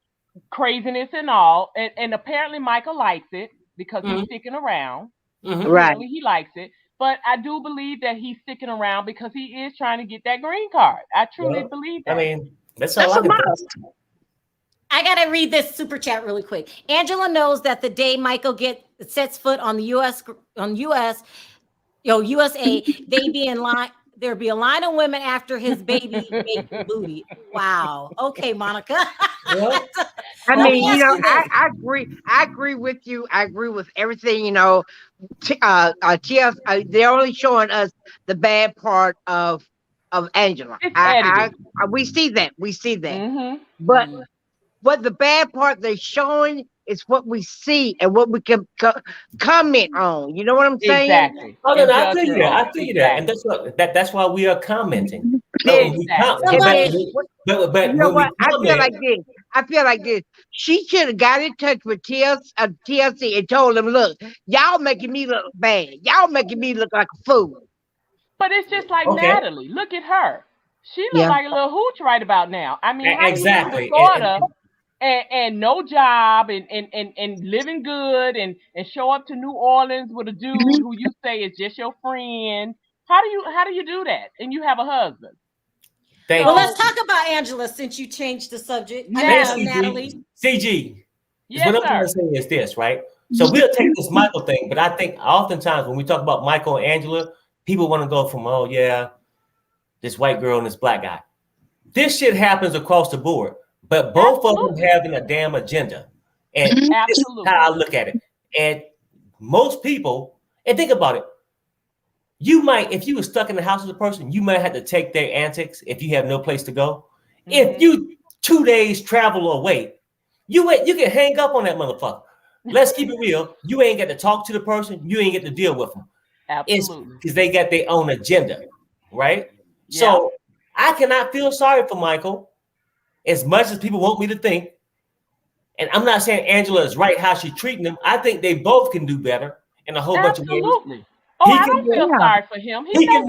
craziness and all. And apparently Michael likes it because he's sticking around. Apparently he likes it. But I do believe that he's sticking around because he is trying to get that green card. I truly believe that. I mean, that's all I can think. I gotta read this super chat really quick. Angela knows that the day Michael sets foot on the USA, they be in line. There'd be a line of women after his baby booty. Wow. Okay, Monica. I mean, I agree. I agree with you. I agree with everything. They're only showing us the bad part of Angela. We see that. Mm-hmm. But what the bad part they're showing is what we see and what we can comment on. You know what I'm saying? Exactly. Oh, no, I feel you that. I feel you that, and that's why we are commenting. But you know what? I feel like this. She should have got in touch with TLC and told them, "Look, y'all making me look bad. Y'all making me look like a fool." But it's just like Natalie. Look at her. She looks like a little hooch right about now. I mean, exactly. And no job and living good and show up to New Orleans with a dude who you say is just your friend. How do you do that? And you have a husband. Well, let's talk about Angela since you changed the subject. Natalie. CG. Yes, what I'm trying to say is this, right? So we'll take this Michael thing, but I think oftentimes when we talk about Michael and Angela, people want to go from, oh yeah, this white girl and this black guy. This shit happens across the board. But both of them having a damn agenda. And this is how I look at it. And most people, and think about it, you might, if you were stuck in the house with a person, you might have to take their antics if you have no place to go. If you 2 days travel away, you can hang up on that motherfucker. Let's keep it real. You ain't get to talk to the person. You ain't get to deal with them. Absolutely. Because they got their own agenda, right? Yeah. So I cannot feel sorry for Michael as much as people want me to think. And I'm not saying Angela is right how she's treating them. I think they both can do better in a whole bunch of ways. Absolutely. Oh, I don't feel sorry for him. He can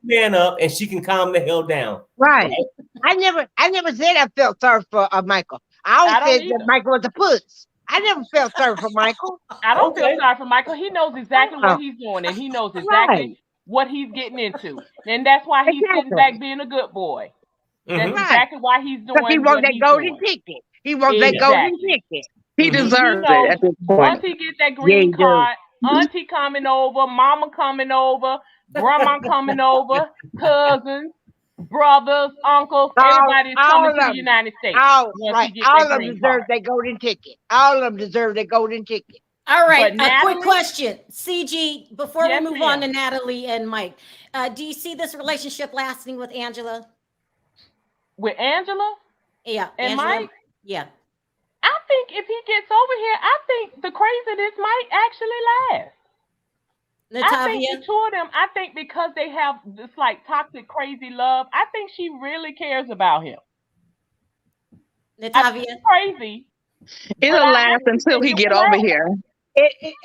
man up and she can calm the hell down. Right. I never said I felt sorry for Michael. I always said that Michael was a puss. I never felt sorry for Michael. I don't feel sorry for Michael. He knows exactly what he's doing and he knows exactly what he's getting into. And that's why he's sitting back being a good boy. That's exactly why he's doing. Because he wants that golden ticket. He wants that golden ticket. He deserves it at this point. Once he gets that green card, auntie coming over, mama coming over, grandma coming over, cousins, brothers, uncles, everybody is coming to the United States. All of them deserve that golden ticket. All of them deserve that golden ticket. All right, a quick question. CG, before we move on to Natalie and Mike, do you see this relationship lasting with Angela? With Angela? Yeah. And Angela, Mike? Yeah. I think if he gets over here, I think the craziness might actually last. Natalia? I think the two of them, I think because they have this like toxic, crazy love, I think she really cares about him. Natalia? Crazy. It'll last until he get over here.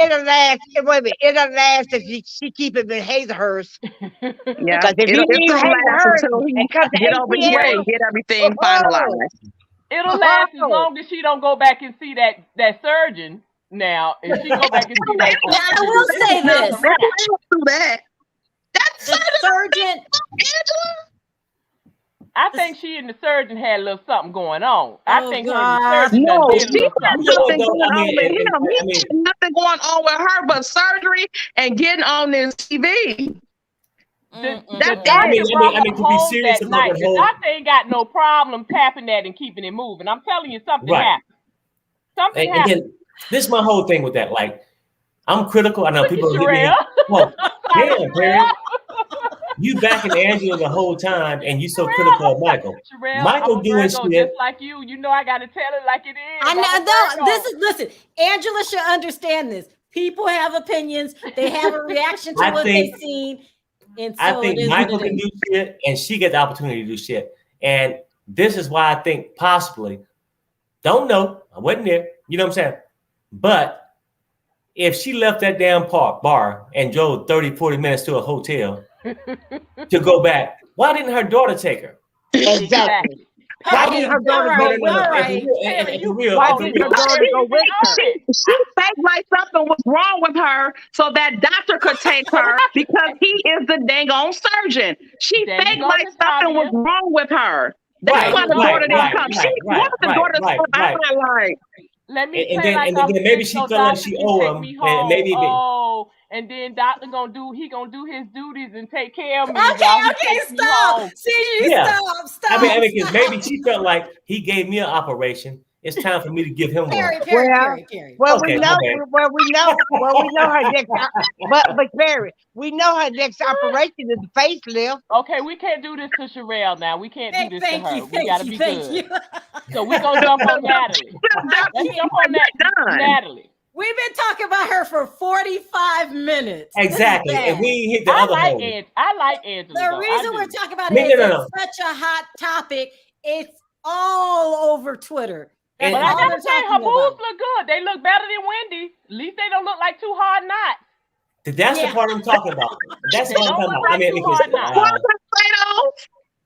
It'll last. Wait a minute. It'll last if she keep him in Hazelhurst. Yeah. It'll last until he get over here and get everything finalized. It'll last as long as she don't go back and see that surgeon. Now, if she go back and see that, I will say this. That's the surgeon. Angela. I think she and the surgeon had a little something going on. I think her and the surgeon she had nothing going on with him. He had nothing going on with her but surgery and getting on this TV. To be serious about the doctor ain't got no problem tapping that and keeping it moving. I'm telling you, something happened. Something happened. Again, this is my whole thing with that. Like, I'm critical. I know people hit me. Well, damn, Perry. You backing Angela the whole time, and you so critical of Michael. Sharrell, Michael doing shit just like you. You know I got to tell it like it is. I know. Listen. Angela should understand this. People have opinions. They have a reaction to what they've seen. And so I think Michael can do shit, and she gets the opportunity to do shit. And this is why I think possibly, don't know, I wasn't there. You know what I'm saying? But if she left that damn bar and drove 30, 40 minutes to a hotel to go back, why didn't her daughter take her? Exactly. Why didn't her daughter go with her? Why didn't her daughter go with her? She faked like something was wrong with her so that doctor could take her because he is the dang on surgeon. She faked like something was wrong with her. That's why the daughter didn't come. She wanted the daughter to come. I'm like, let me and then maybe she felt like she owed him, and maybe and then doctor gonna do his duties and take care of me. Okay, stop. Stop. I mean, because maybe she felt like he gave me an operation. It's time for me to give him one. Perry. Well, we know her next. But Perry, we know her next operation is the facelift. Okay, we can't do this to Sharrell now. We can't do this to her. We gotta be good. So we gonna jump on Natalie. Let's jump on Natalie. We've been talking about her for 45 minutes. Exactly. And we hit the other hole. I like Angela. The reason we're talking about it is such a hot topic. It's all over Twitter. But I gotta say, her boobs look good. They look better than Wendy. At least they don't look like two hard knots. That's the part I'm talking about. That's what I'm talking about. I mean,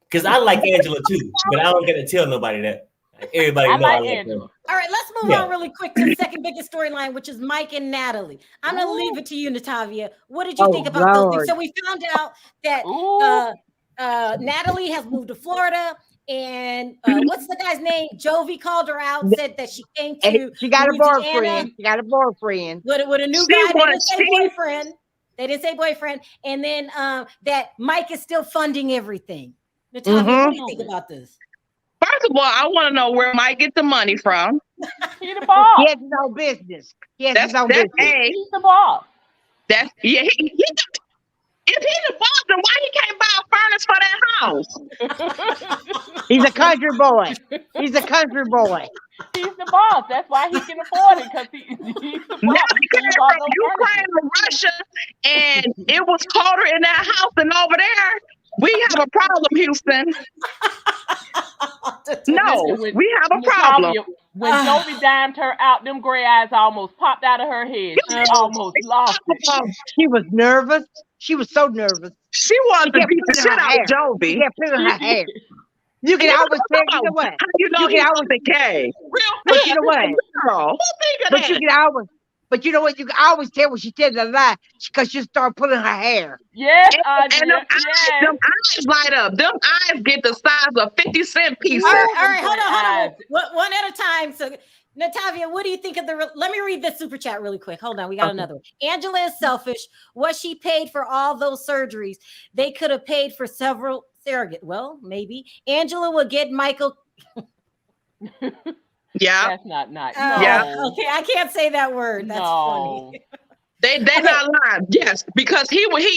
because I like Angela too, but I don't get to tell nobody that. Everybody knows I like Angela. All right, let's move on really quick to the second biggest storyline, which is Mike and Natalie. I'm going to leave it to you, Natavia. What did you think about those things? So we found out that Natalie has moved to Florida, and what's the guy's name? Jovi called her out, said that she came to. She got a boyfriend. She got a boyfriend with a new guy. They didn't say boyfriend. They didn't say boyfriend. And then that Mike is still funding everything. Natavia, what do you think about this? First of all, I want to know where Mike get the money from. He's the boss. He has no business. He's the boss. That's if he's the boss, then why he can't buy a furnace for that house? He's a country boy. He's a country boy. He's the boss. That's why he can afford it, because he's the boss. Now he came from Ukraine to Russia, and it was colder in that house than over there. We have a problem, Houston. No, we have a problem. When Jovi dimed her out, them gray eyes almost popped out of her head. She almost lost it. She was nervous. She was so nervous. She wanted to beat the shit out of Jovi. Yeah, put in her hair. You can always tell, you know what? How you know he was the gay? But you know what? But you can always. But you know what? You can always tell when she tells a lie because she start pulling her hair. Yes, and them eyes light up. Them eyes get the size of 50-cent pieces. All right, hold on. One at a time. So, Natavia, what do you think of the? Let me read this super chat really quick. Hold on, we got another one. Angela is selfish. What she paid for all those surgeries, they could have paid for several surrogate. Well, maybe Angela will get Michael. Yeah, that's not nice. Yeah, okay, I can't say that word. That's funny. They're not lying. Yes, because he wouldn't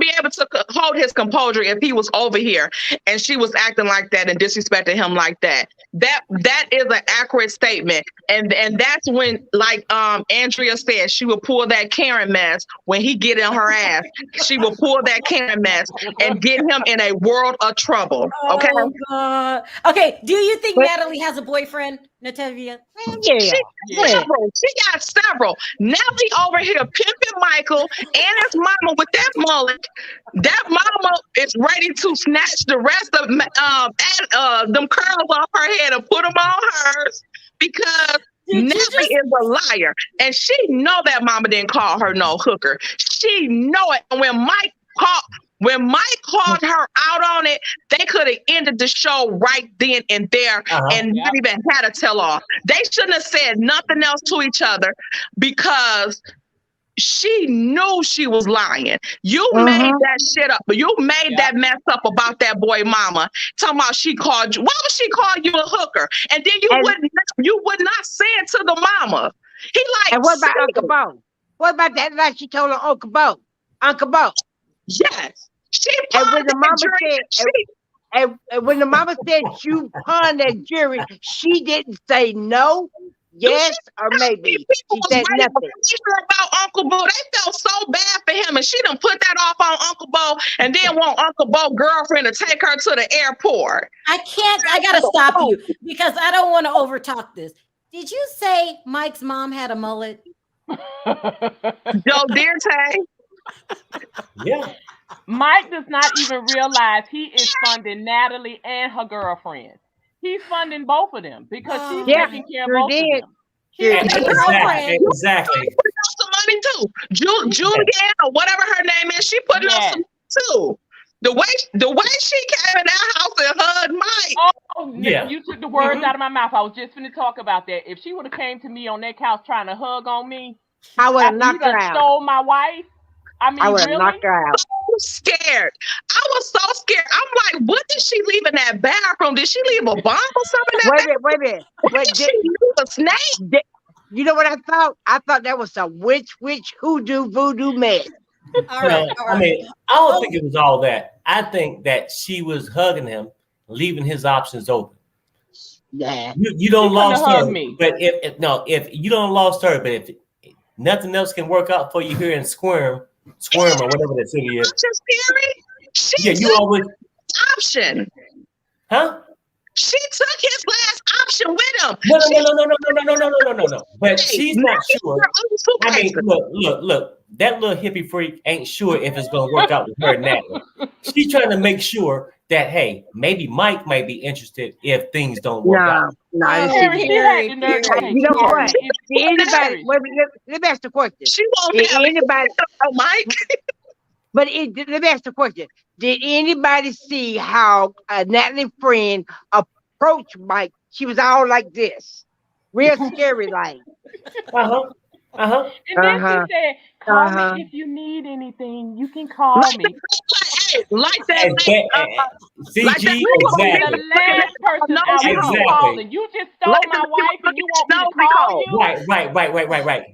be able to hold his composure if he was over here and she was acting like that and disrespecting him like that. That is an accurate statement, and that's when, like Andrea said, she would pull that Karen mess when he get in her ass. She will pull that Karen mess and get him in a world of trouble. Okay. Oh, God. Okay. Do you think Natalie has a boyfriend, Natavia? Yeah. She got several. Natalie over here pimping Michael and his mama with that mullet. That mama is ready to snatch the rest of them curls off her head and put them on hers because Natalie is a liar. And she know that mama didn't call her no hooker. She know it. And when Mike called her out on it, they could have ended the show right then and there and not even had a tell-off. They shouldn't have said nothing else to each other because she knew she was lying. You made that shit up, but you made that mess up about that boy mama. Talking about she called you. Why would she call you a hooker? And then you would not say it to the mama. He like. And what about Uncle Bo? What about that lie she told her Uncle Bo? Uncle Bo. Yes. And when the mama said, when the mama said you pawned that jury, she didn't say no. Yes, or maybe. She said nothing. About Uncle Bo, they felt so bad for him, and she done put that off on Uncle Bo, and then want Uncle Bo girlfriend to take her to the airport. I gotta stop you because I don't want to overtalk this. Did you say Mike's mom had a mullet? Joe Dante. Yeah. Mike does not even realize he is funding Natalie and her girlfriend. He's funding both of them because she's taking care of both of them. Exactly. Put out some money too. Julianne or whatever her name is, she put out some too. The way she came in that house and hugged Mike. Oh, yeah. You took the words out of my mouth. I was just going to talk about that. If she would have came to me on that couch trying to hug on me, I would have knocked her out. Stole my wife. I mean, I would have knocked her out. So scared. I was so scared. I'm like, what did she leave in that bathroom? Did she leave a bomb or something? Wait a minute. Did she leave a snake? You know what I thought? I thought that was some witch, hoodoo, voodoo mess. All right. I mean, I don't think it was all that. I think that she was hugging him, leaving his options open. Yeah. You don't lost her. But if you don't lost her, but if nothing else can work out for you here in Squirm or whatever that city is. You always option. Huh? She took his last option with him. No. But she's not sure. I mean, look. That little hippie freak ain't sure if it's gonna work out with her and Natalie. She's trying to make sure that maybe Mike might be interested if things don't work out. No, you know what? Let me ask the question. She won't be anybody Mike. But let me ask the question. Did anybody see how Natalie's friend approached Mike? She was all like this. Real scary like. And then she said, call me if you need anything. You can call me. Like that. CG, the last person I was calling. You just stole my wife and you want me to call you? Right.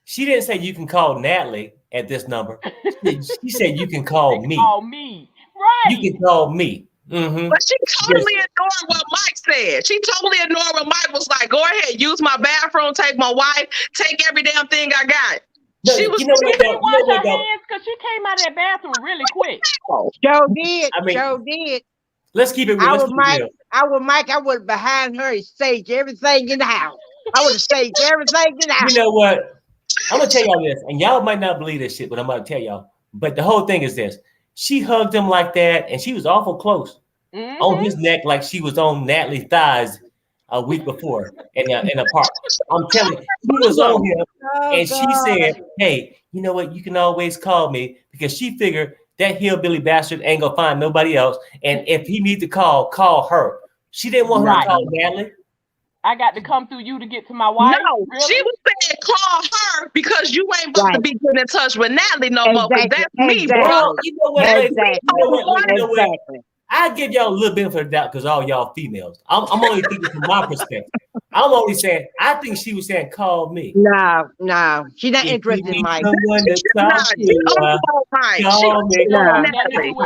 She didn't say you can call Natalie at this number. She said you can call me. Call me. Right. You can call me. Mm-hmm. But she totally ignored what Mike said. She totally ignored what Mike was like. Go ahead, use my bathroom, take my wife, take every damn thing I got. She was because she came out of that bathroom really quick. Joe did. Let's keep it real. I would have behind her and staged everything in the house. I would have staged everything in the house. You know what? I'm gonna tell y'all this, and y'all might not believe this shit, but I'm gonna tell y'all. But the whole thing is this. She hugged him like that, and she was awful close on his neck, like she was on Natalie's thighs a week before in a park. I'm telling you, he was on him, and she said, "Hey, you know what? You can always call me," because she figured that hillbilly bastard ain't gonna find nobody else, and if he needs to call her. She didn't want her to call Natalie. I got to come through you to get to my wife. No, really? She was saying call her because you ain't about to be getting in touch with Natalie no more. That's me, bro. You know what? I give y'all a little bit of the doubt because all y'all females. I'm only thinking from my perspective. I'm only saying I think she was saying call me. No, she's not interested in Mike. With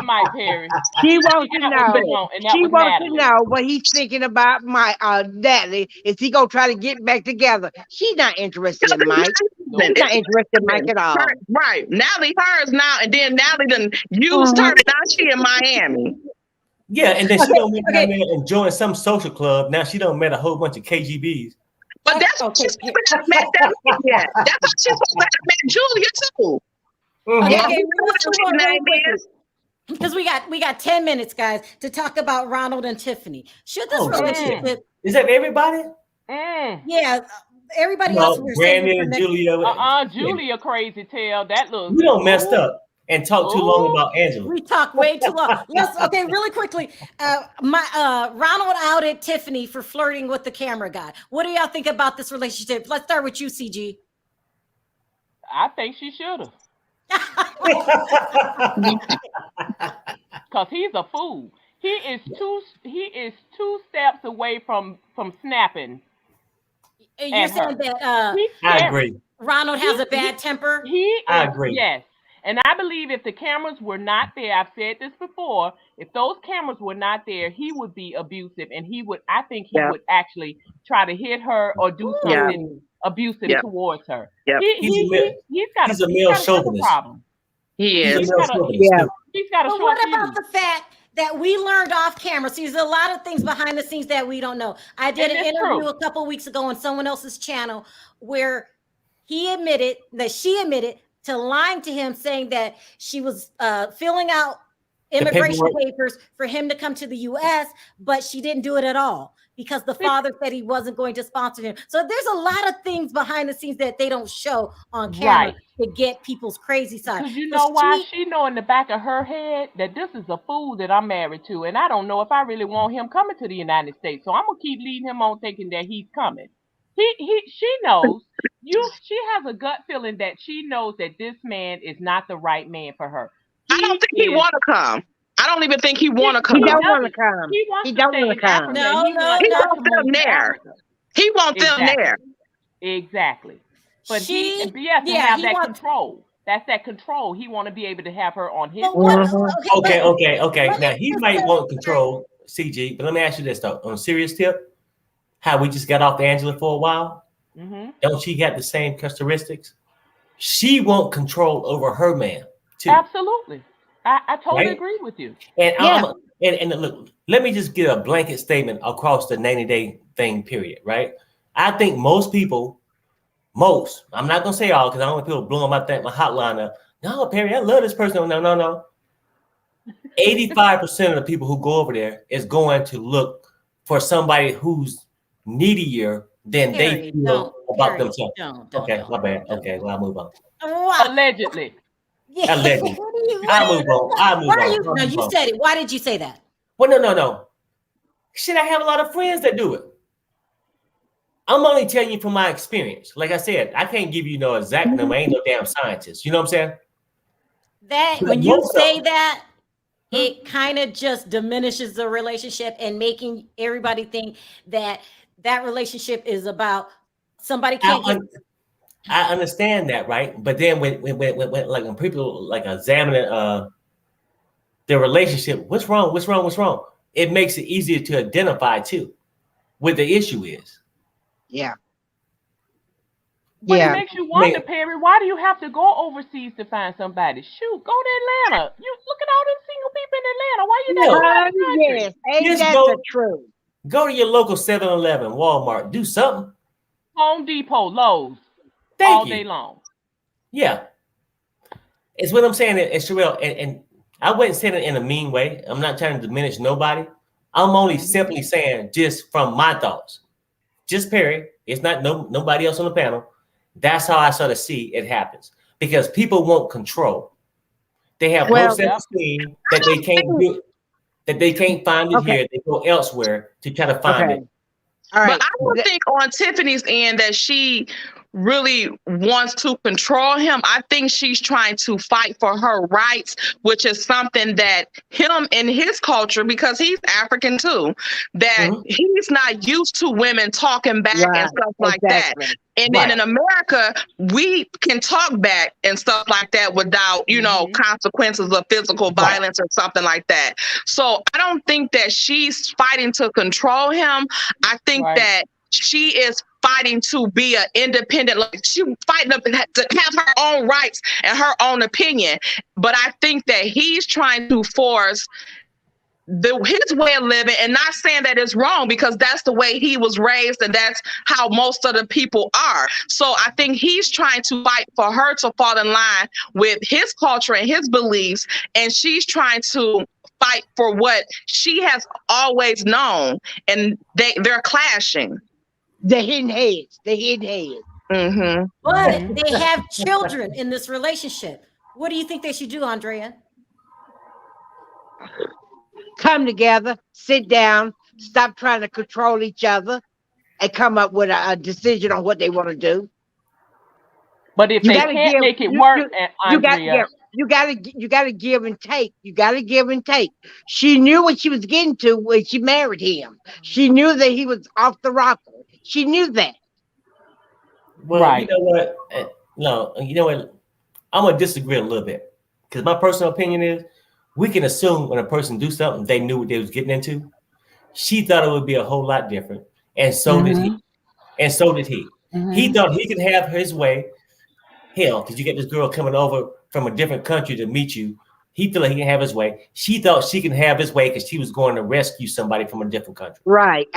Mike Perry. She wants to know. She wants to know what he's thinking about my Natalie. Is he gonna try to get back together? She's not interested in Mike. She's not interested in Mike at all. Right. Natalie hers now, and then Natalie done used her. Now she in Miami. Yeah, and then she don't went down there and joined some social club. Now she done met a whole bunch of KGBs. But that's what she's supposed to have met that yet. That's what she's supposed to have met Julia too. Because we got 10 minutes, guys, to talk about Ronald and Tiffany. Should this relationship? Is that everybody? Yeah, everybody else. Brandon and Julia. Julia crazy tail. That looks. We don't messed up. And talk too long about Angela. We talk way too long. Really quickly. Ronald outed Tiffany for flirting with the camera guy. What do y'all think about this relationship? Let's start with you, CG. I think she should have. Because he's a fool. He is two steps away from snapping. You're saying that I agree. Ronald has a bad temper? I agree. Yes. And I believe if the cameras were not there, I've said this before, if those cameras were not there, he would be abusive, and I think he would actually try to hit her or do something abusive towards her. Yep. He's a male chauvinist. Problem. He is. He's got a short fuse. What about the fact that we learned off camera. See, there's a lot of things behind the scenes that we don't know. I did an interview a couple weeks ago on someone else's channel where she admitted to lying to him, saying that she was filling out immigration papers for him to come to the U.S., but she didn't do it at all because the father said he wasn't going to sponsor him. So there's a lot of things behind the scenes that they don't show on camera to get people's crazy side. Because you know why? She know in the back of her head that this is a fool that I'm married to, and I don't know if I really want him coming to the United States. So I'm gonna keep leading him on thinking that he's coming. She knows. She has a gut feeling that she knows that this man is not the right man for her. I don't think he want to come. I don't even think he want to come. He don't want to come. He don't want to come. No, he wants them there. He wants them there. Exactly. But he has to have that control. That's that control. He want to be able to have her on his. Okay. Now he might want control, CG. But let me ask you this though: on a serious tip, how we just got off Angela for a while. Don't she got the same characteristics? She want control over her man too. Absolutely. I totally agree with you. And look, let me just get a blanket statement across the 90-day thing period, right? I think most people, I'm not gonna say all because I don't want people blowing my hotline up. No, Perry, I love this person. No. 85% of the people who go over there is going to look for somebody who's needier than they feel about themselves. Okay, my bad. Okay, well, I'll move on. Allegedly. Yeah. Allegedly. I'll move on. No, you said it. Why did you say that? Well, no. Shit, I have a lot of friends that do it. I'm only telling you from my experience. Like I said, I can't give you no exact number. I ain't no damn scientist. You know what I'm saying? That when you say that, it kind of just diminishes the relationship and making everybody think that relationship is about somebody can't get. I understand that, right? But then when people like examining their relationship, what's wrong? It makes it easier to identify too what the issue is. Yeah. But it makes you wonder, Perry, why do you have to go overseas to find somebody? Shoot, go to Atlanta. You look at all them single people in Atlanta. Why you not? Yes, ain't that the truth? Go to your local 7-Eleven, Walmart, do something. Home Depot, Lowe's. Day long. Yeah. It's what I'm saying, and Sharrell, and I wouldn't say it in a mean way. I'm not trying to diminish nobody. I'm only simply saying just from my thoughts. Just Perry. It's not nobody else on the panel. That's how I sort of see it happens. Because people want control. They have no self-esteem that they can't do, that they can't find it here. They go elsewhere to try to find it. All right. But I don't think on Tiffany's end that she really wants to control him. I think she's trying to fight for her rights, which is something that him in his culture, because he's African too, that he's not used to women talking back and stuff like that. And then in America, we can talk back and stuff like that without, consequences of physical violence or something like that. So I don't think that she's fighting to control him. I think that she is fighting to be an independent, like she fighting up to have her own rights and her own opinion. But I think that he's trying to force his way of living, and not saying that it's wrong, because that's the way he was raised and that's how most of the people are. So I think he's trying to fight for her to fall in line with his culture and his beliefs, and she's trying to fight for what she has always known, and they're clashing. The hidden heads. But they have children in this relationship. What do you think they should do, Andrea? Come together, sit down, stop trying to control each other, and come up with a decision on what they want to do. But if they can't make it work, Andrea, you gotta give and take. You gotta give and take. She knew what she was getting to when she married him. She knew that he was off the rocker. She knew that. Well, you know what? No, you know what? I'm gonna disagree a little bit, because my personal opinion is we can assume when a person do something, they knew what they was getting into. She thought it would be a whole lot different, and so did he. And so did he. He thought he could have his way. Hell, because you get this girl coming over from a different country to meet you He felt like he can have his way. She thought she can have his way because she was going to rescue somebody from a different country. Right.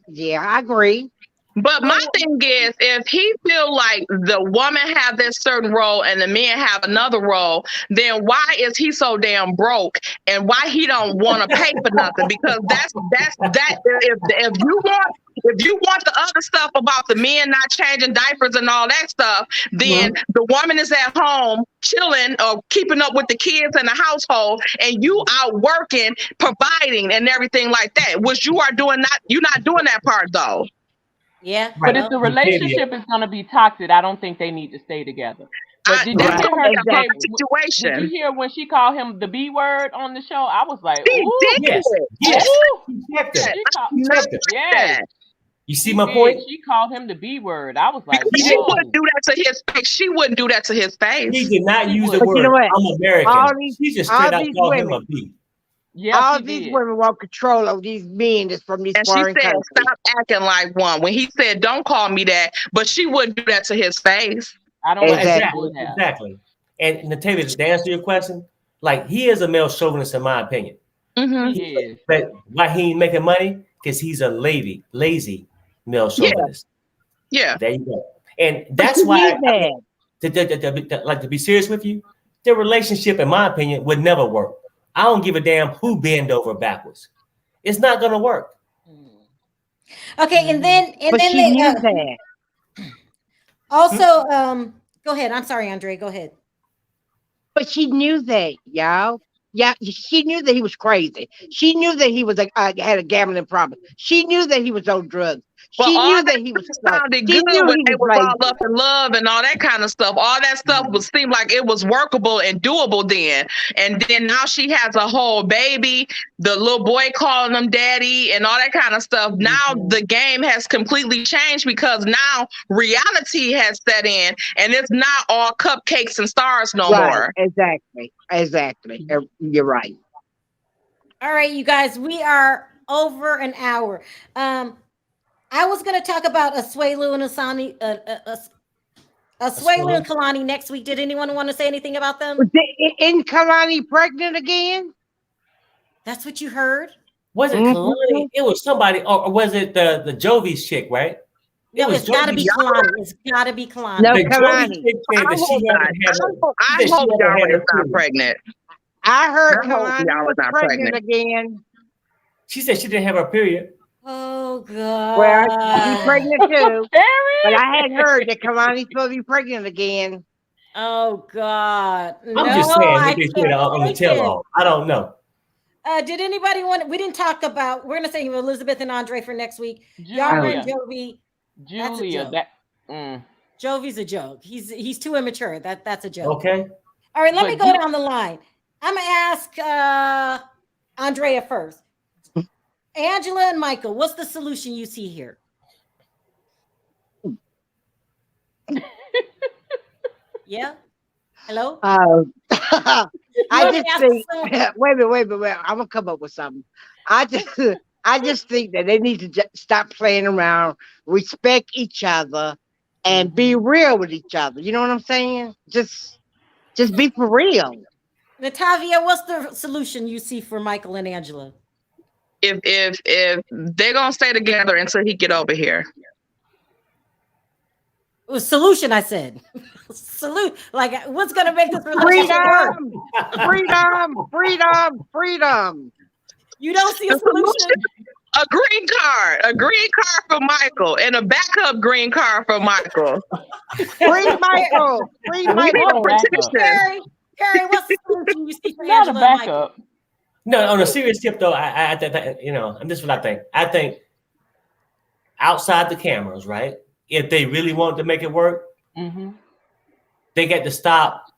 Yeah, I agree. But my thing is, if he feel like the woman have this certain role and the men have another role, then why is he so damn broke and why he don't want to pay for nothing? Because that's that. If you want the other stuff about the men not changing diapers and all that stuff, then the woman is at home chilling or keeping up with the kids in the household, and you out working, providing, and everything like that. Which you are doing you're not doing that part though. Yeah, but if the relationship is going to be toxic, I don't think they need to stay together. But did you hear her situation? Did you hear when she called him the B word on the show? I was like, ooh, yes. You see my point? She called him the B word. I was like, she wouldn't do that to his face. She wouldn't do that to his face. He did not use the word. I'm American. She just straight out called him a B. Yeah, all these women want control of these men that's from these foreign countries. And she said, stop acting like one. When he said, don't call me that, but she wouldn't do that to his face. I don't exactly. And Natalie, to answer your question, like he is a male chauvinist in my opinion. He is. But why he ain't making money? Because he's a lazy male chauvinist. Yeah. There you go. And that's why, to be serious with you, the relationship, in my opinion, would never work. I don't give a damn who bend over backwards. It's not gonna work. Okay, and then she knew that. Also, go ahead. I'm sorry, Andre. Go ahead. But she knew that, y'all. Yeah, she knew that he was crazy. She knew that he was had a gambling problem. She knew that he was on drugs. She knew that he was sounded good when they were all up in love and all that kind of stuff. All that stuff would seem like it was workable and doable then. And then now she has a whole baby, the little boy calling him daddy and all that kind of stuff. Now the game has completely changed because now reality has set in and it's not all cupcakes and stars no more. Exactly. You're right. All right, you guys, we are over an hour. I was going to talk about Asuelu and Asani, Asuelu and Kalani next week. Did anyone want to say anything about them? Isn't Kalani pregnant again? That's what you heard? Was it Kalani? It was somebody, or was it the Jovi's chick, right? It's got to be Kalani. It's got to be Kalani. No, Kalani. I hope y'all is not pregnant. I heard Kalani was pregnant again. She said she didn't have her period. Oh God! Well, she's pregnant too. But I had heard that Kalani's supposed to be pregnant again. Oh God! I'm just saying what they said on the tell-all. I don't know. Did anybody want? We didn't talk about. We're gonna say Elizabeth and Andre for next week. Jovi. Jovi's a joke. He's too immature. That's a joke. Okay. All right. Let me go down the line. I'm gonna ask Andrea first. Angela and Michael, what's the solution you see here? Yeah. Hello. I just think. Wait a minute. I'm gonna come up with something. I just think that they need to stop playing around, respect each other, and be real with each other. You know what I'm saying? Just be for real. Natavia, what's the solution you see for Michael and Angela? If they're gonna stay together until he get over here. Solution, I said. Salute. Like, what's gonna make this relationship work? Freedom. You don't see a solution. A green card for Michael, and a backup green card for Michael. Free Michael. Carrie, what's the solution you see for Angela and Michael? No, on a serious tip though, I and this is what I think. I think outside the cameras, right? If they really want to make it work, they got to stop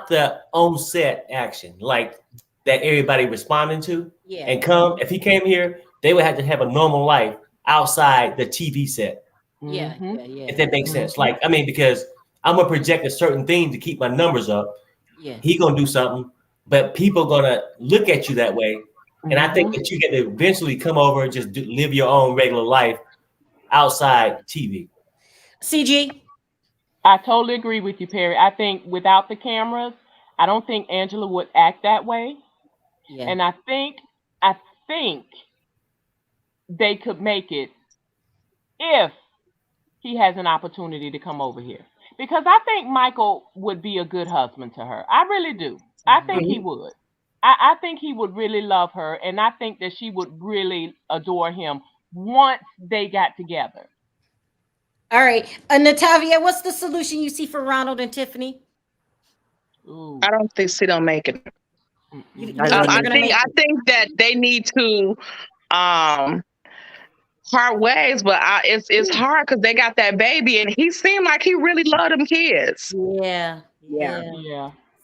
the on-set action, like that everybody responding to, and come. If he came here, they would have to have a normal life outside the TV set. Yeah. If that makes sense. Like, I mean, because I'm gonna project a certain thing to keep my numbers up. Yeah. He gonna do something. But people gonna look at you that way, and I think that you get to eventually come over and just live your own regular life outside TV. CG, I totally agree with you, Perry. I think without the cameras, I don't think Angela would act that way. Yeah. And I think they could make it if he has an opportunity to come over here. Because I think Michael would be a good husband to her. I really do. I think he would. I think he would really love her, and I think that she would really adore him once they got together. All right. Natalia, what's the solution you see for Ronald and Tiffany? Ooh. I don't think she don't make it. I think that they need to part ways, but it's hard because they got that baby, and he seemed like he really loved them kids. Yeah.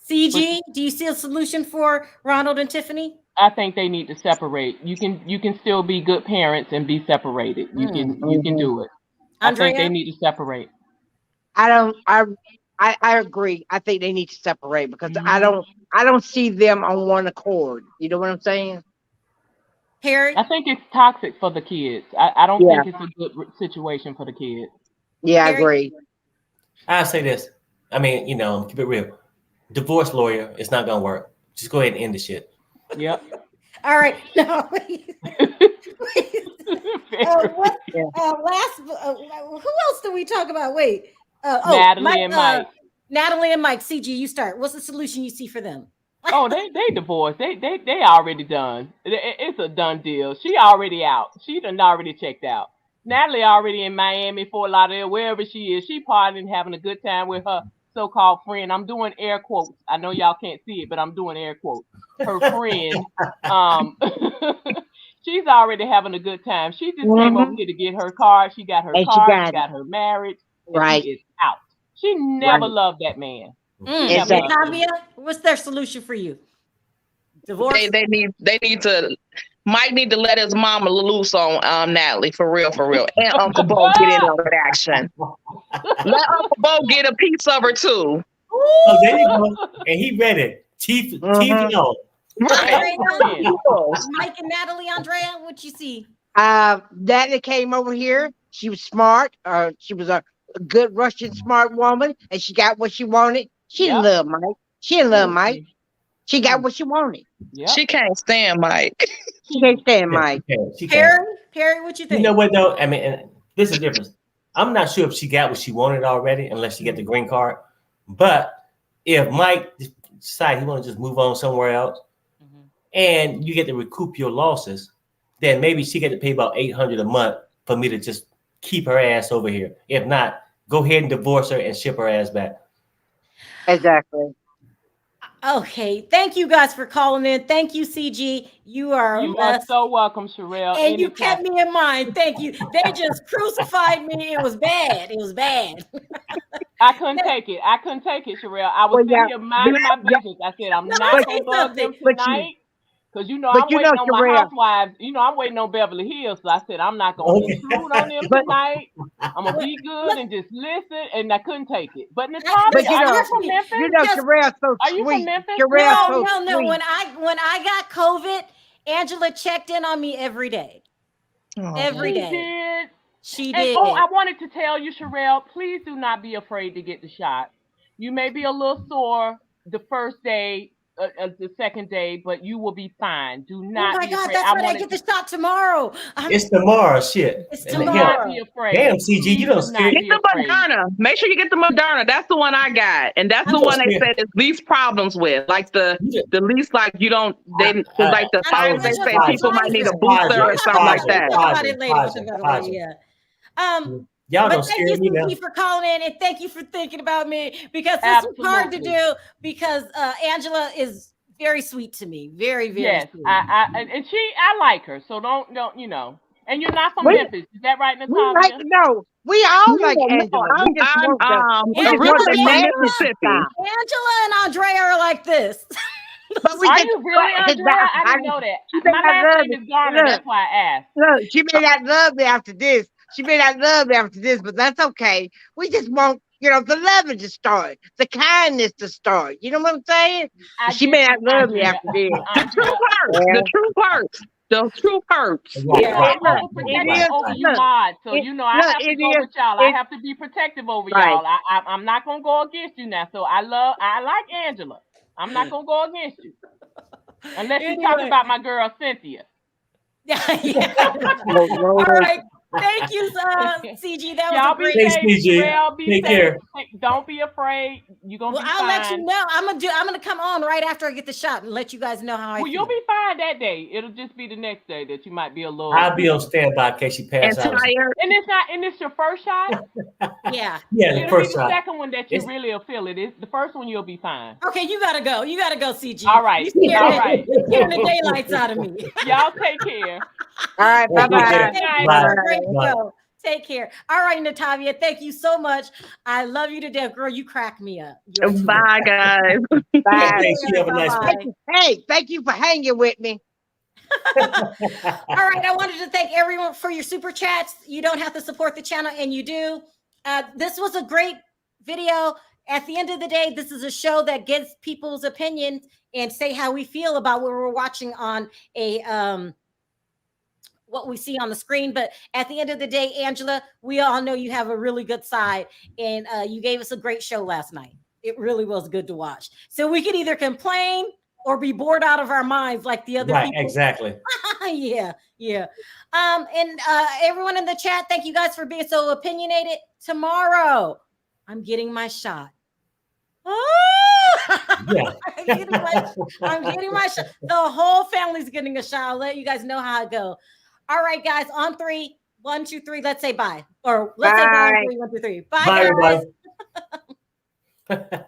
CG, do you see a solution for Ronald and Tiffany? I think they need to separate. You can still be good parents and be separated. You can do it. Andrea? I think they need to separate. I agree. I think they need to separate because I don't see them on one accord. You know what I'm saying? Harry? I think it's toxic for the kids. I don't think it's a good situation for the kids. Yeah, Harry? I agree. I'll say this. I mean, keep it real. Divorce lawyer, it's not gonna work. Just go ahead and end the shit. Yep. All right. No. Who else did we talk about? Wait. Natalie and Mike. Natalie and Mike. CG, you start. What's the solution you see for them? They divorced. They already done. It's a done deal. She already out. She done already checked out. Natalie already in Miami, Fort Lauderdale, wherever she is. She partying, having a good time with her so-called friend. I'm doing air quotes. I know y'all can't see it, but I'm doing air quotes. Her friend. She's already having a good time. She just came over here to get her card. She got her card. She got her marriage. Right. She is out. She never loved that man. Tavia, what's their solution for you? Divorce? They need to. Mike need to let his mama loose on Natalie for real, and Uncle Bo get in on that action. Let Uncle Bo get a piece of her too. Oh, there you go. And he read it. Teeth and all. Right. Mike and Natalie, Andrea, what you see? Natalie came over here. She was smart. She was a good Russian smart woman, and she got what she wanted. She didn't love Mike. She didn't love Mike. She got what she wanted. Yep. She can't stand Mike. She can't stand Mike. Perry, what you think? You know what though? I mean, this is the difference. I'm not sure if she got what she wanted already, unless she get the green card. But if Mike decides he want to just move on somewhere else, and you get to recoup your losses, then maybe she get to pay about $800 a month for me to just keep her ass over here. If not, go ahead and divorce her and ship her ass back. Exactly. Okay, thank you guys for calling in. Thank you, CG. You are so welcome, Sharrell. And you kept me in mind. Thank you. They just crucified me. It was bad. I couldn't take it, Sharrell. I was sitting here minding my business. I said, I'm not going to bug them tonight. Because, I'm waiting on my housewives. I'm waiting on Beverly Hills. So I said, I'm not going to intrude on them tonight. I'm going to be good and just listen. And I couldn't take it. But Natalia, are you from Memphis? Sharrell's so sweet. Are you from Memphis? No. When I got COVID, Angela checked in on me every day. Every day. She did. Oh, I wanted to tell you, Sharrell, please do not be afraid to get the shot. You may be a little sore the first day, the second day, but you will be fine. Do not be afraid. Oh my God, that's why I get the shot tomorrow. It's tomorrow, shit. It's tomorrow. Do not be afraid. Damn, CG, you don't scare me. Get the Moderna. Make sure you get the Moderna. That's the one I got. And that's the one they said is least problems with. Like the least, like you don't, like the signs they say people might need a booster or something like that. We'll talk about it later. Yeah. Y'all don't scare me now. Thank you for calling in, and thank you for thinking about me, because this is hard to do, because Angela is very sweet to me. Very, very sweet. I like her, so don't and you're not from Memphis. Is that right, Natalia? We all like Angela. Angela and Andrea are like this. Are you really, Andrea? I didn't know that. My last name is Garner. That's why I asked. Look, she may not love me after this. But that's okay. We just want, the love to start, the kindness to start. You know what I'm saying? She may not love me after this. The true perks. Yeah. I'm over you mod, so I have to go with y'all. I have to be protective over y'all. I'm not gonna go against you now. So I like Angela. I'm not gonna go against you. Unless you talk about my girl Cynthia. Yeah. All right. Thank you, CG. That was a great. Thanks, CG. Take care. Don't be afraid. You're gonna be fine. I'll let you know. I'm gonna come on right after I get the shot and let you guys know how I feel. You'll be fine that day. It'll just be the next day that you might be a little. I'll be on standby in case she passes out. And it's your first shot. Yeah. Yeah, the first shot. The second one that you really will feel it. It's the first one you'll be fine. Okay, you gotta go. You gotta go, CG. All right. You're scaring the daylights out of me. Y'all take care. All right. Bye-bye. Take care. All right, Natalia, thank you so much. I love you to death, girl. You crack me up. Bye, guys. Bye. Nice. Hey, thank you for hanging with me. All right, I wanted to thank everyone for your super chats. You don't have to support the channel, and you do. This was a great video. At the end of the day, this is a show that gets people's opinions and say how we feel about what we're watching on a what we see on the screen. But at the end of the day, Angela, we all know you have a really good side, and you gave us a great show last night. It really was good to watch. So we could either complain or be bored out of our minds like the other people. Exactly. Yeah. And everyone in the chat, thank you guys for being so opinionated. Tomorrow, I'm getting my shot. Yeah. I'm getting my shot. The whole family's getting a shot. I'll let you guys know how it goes. All right, guys, on 3, 1, 2, 3, let's say bye. Or let's say bye on 3, 1, 2, 3. Bye, guys. Everybody.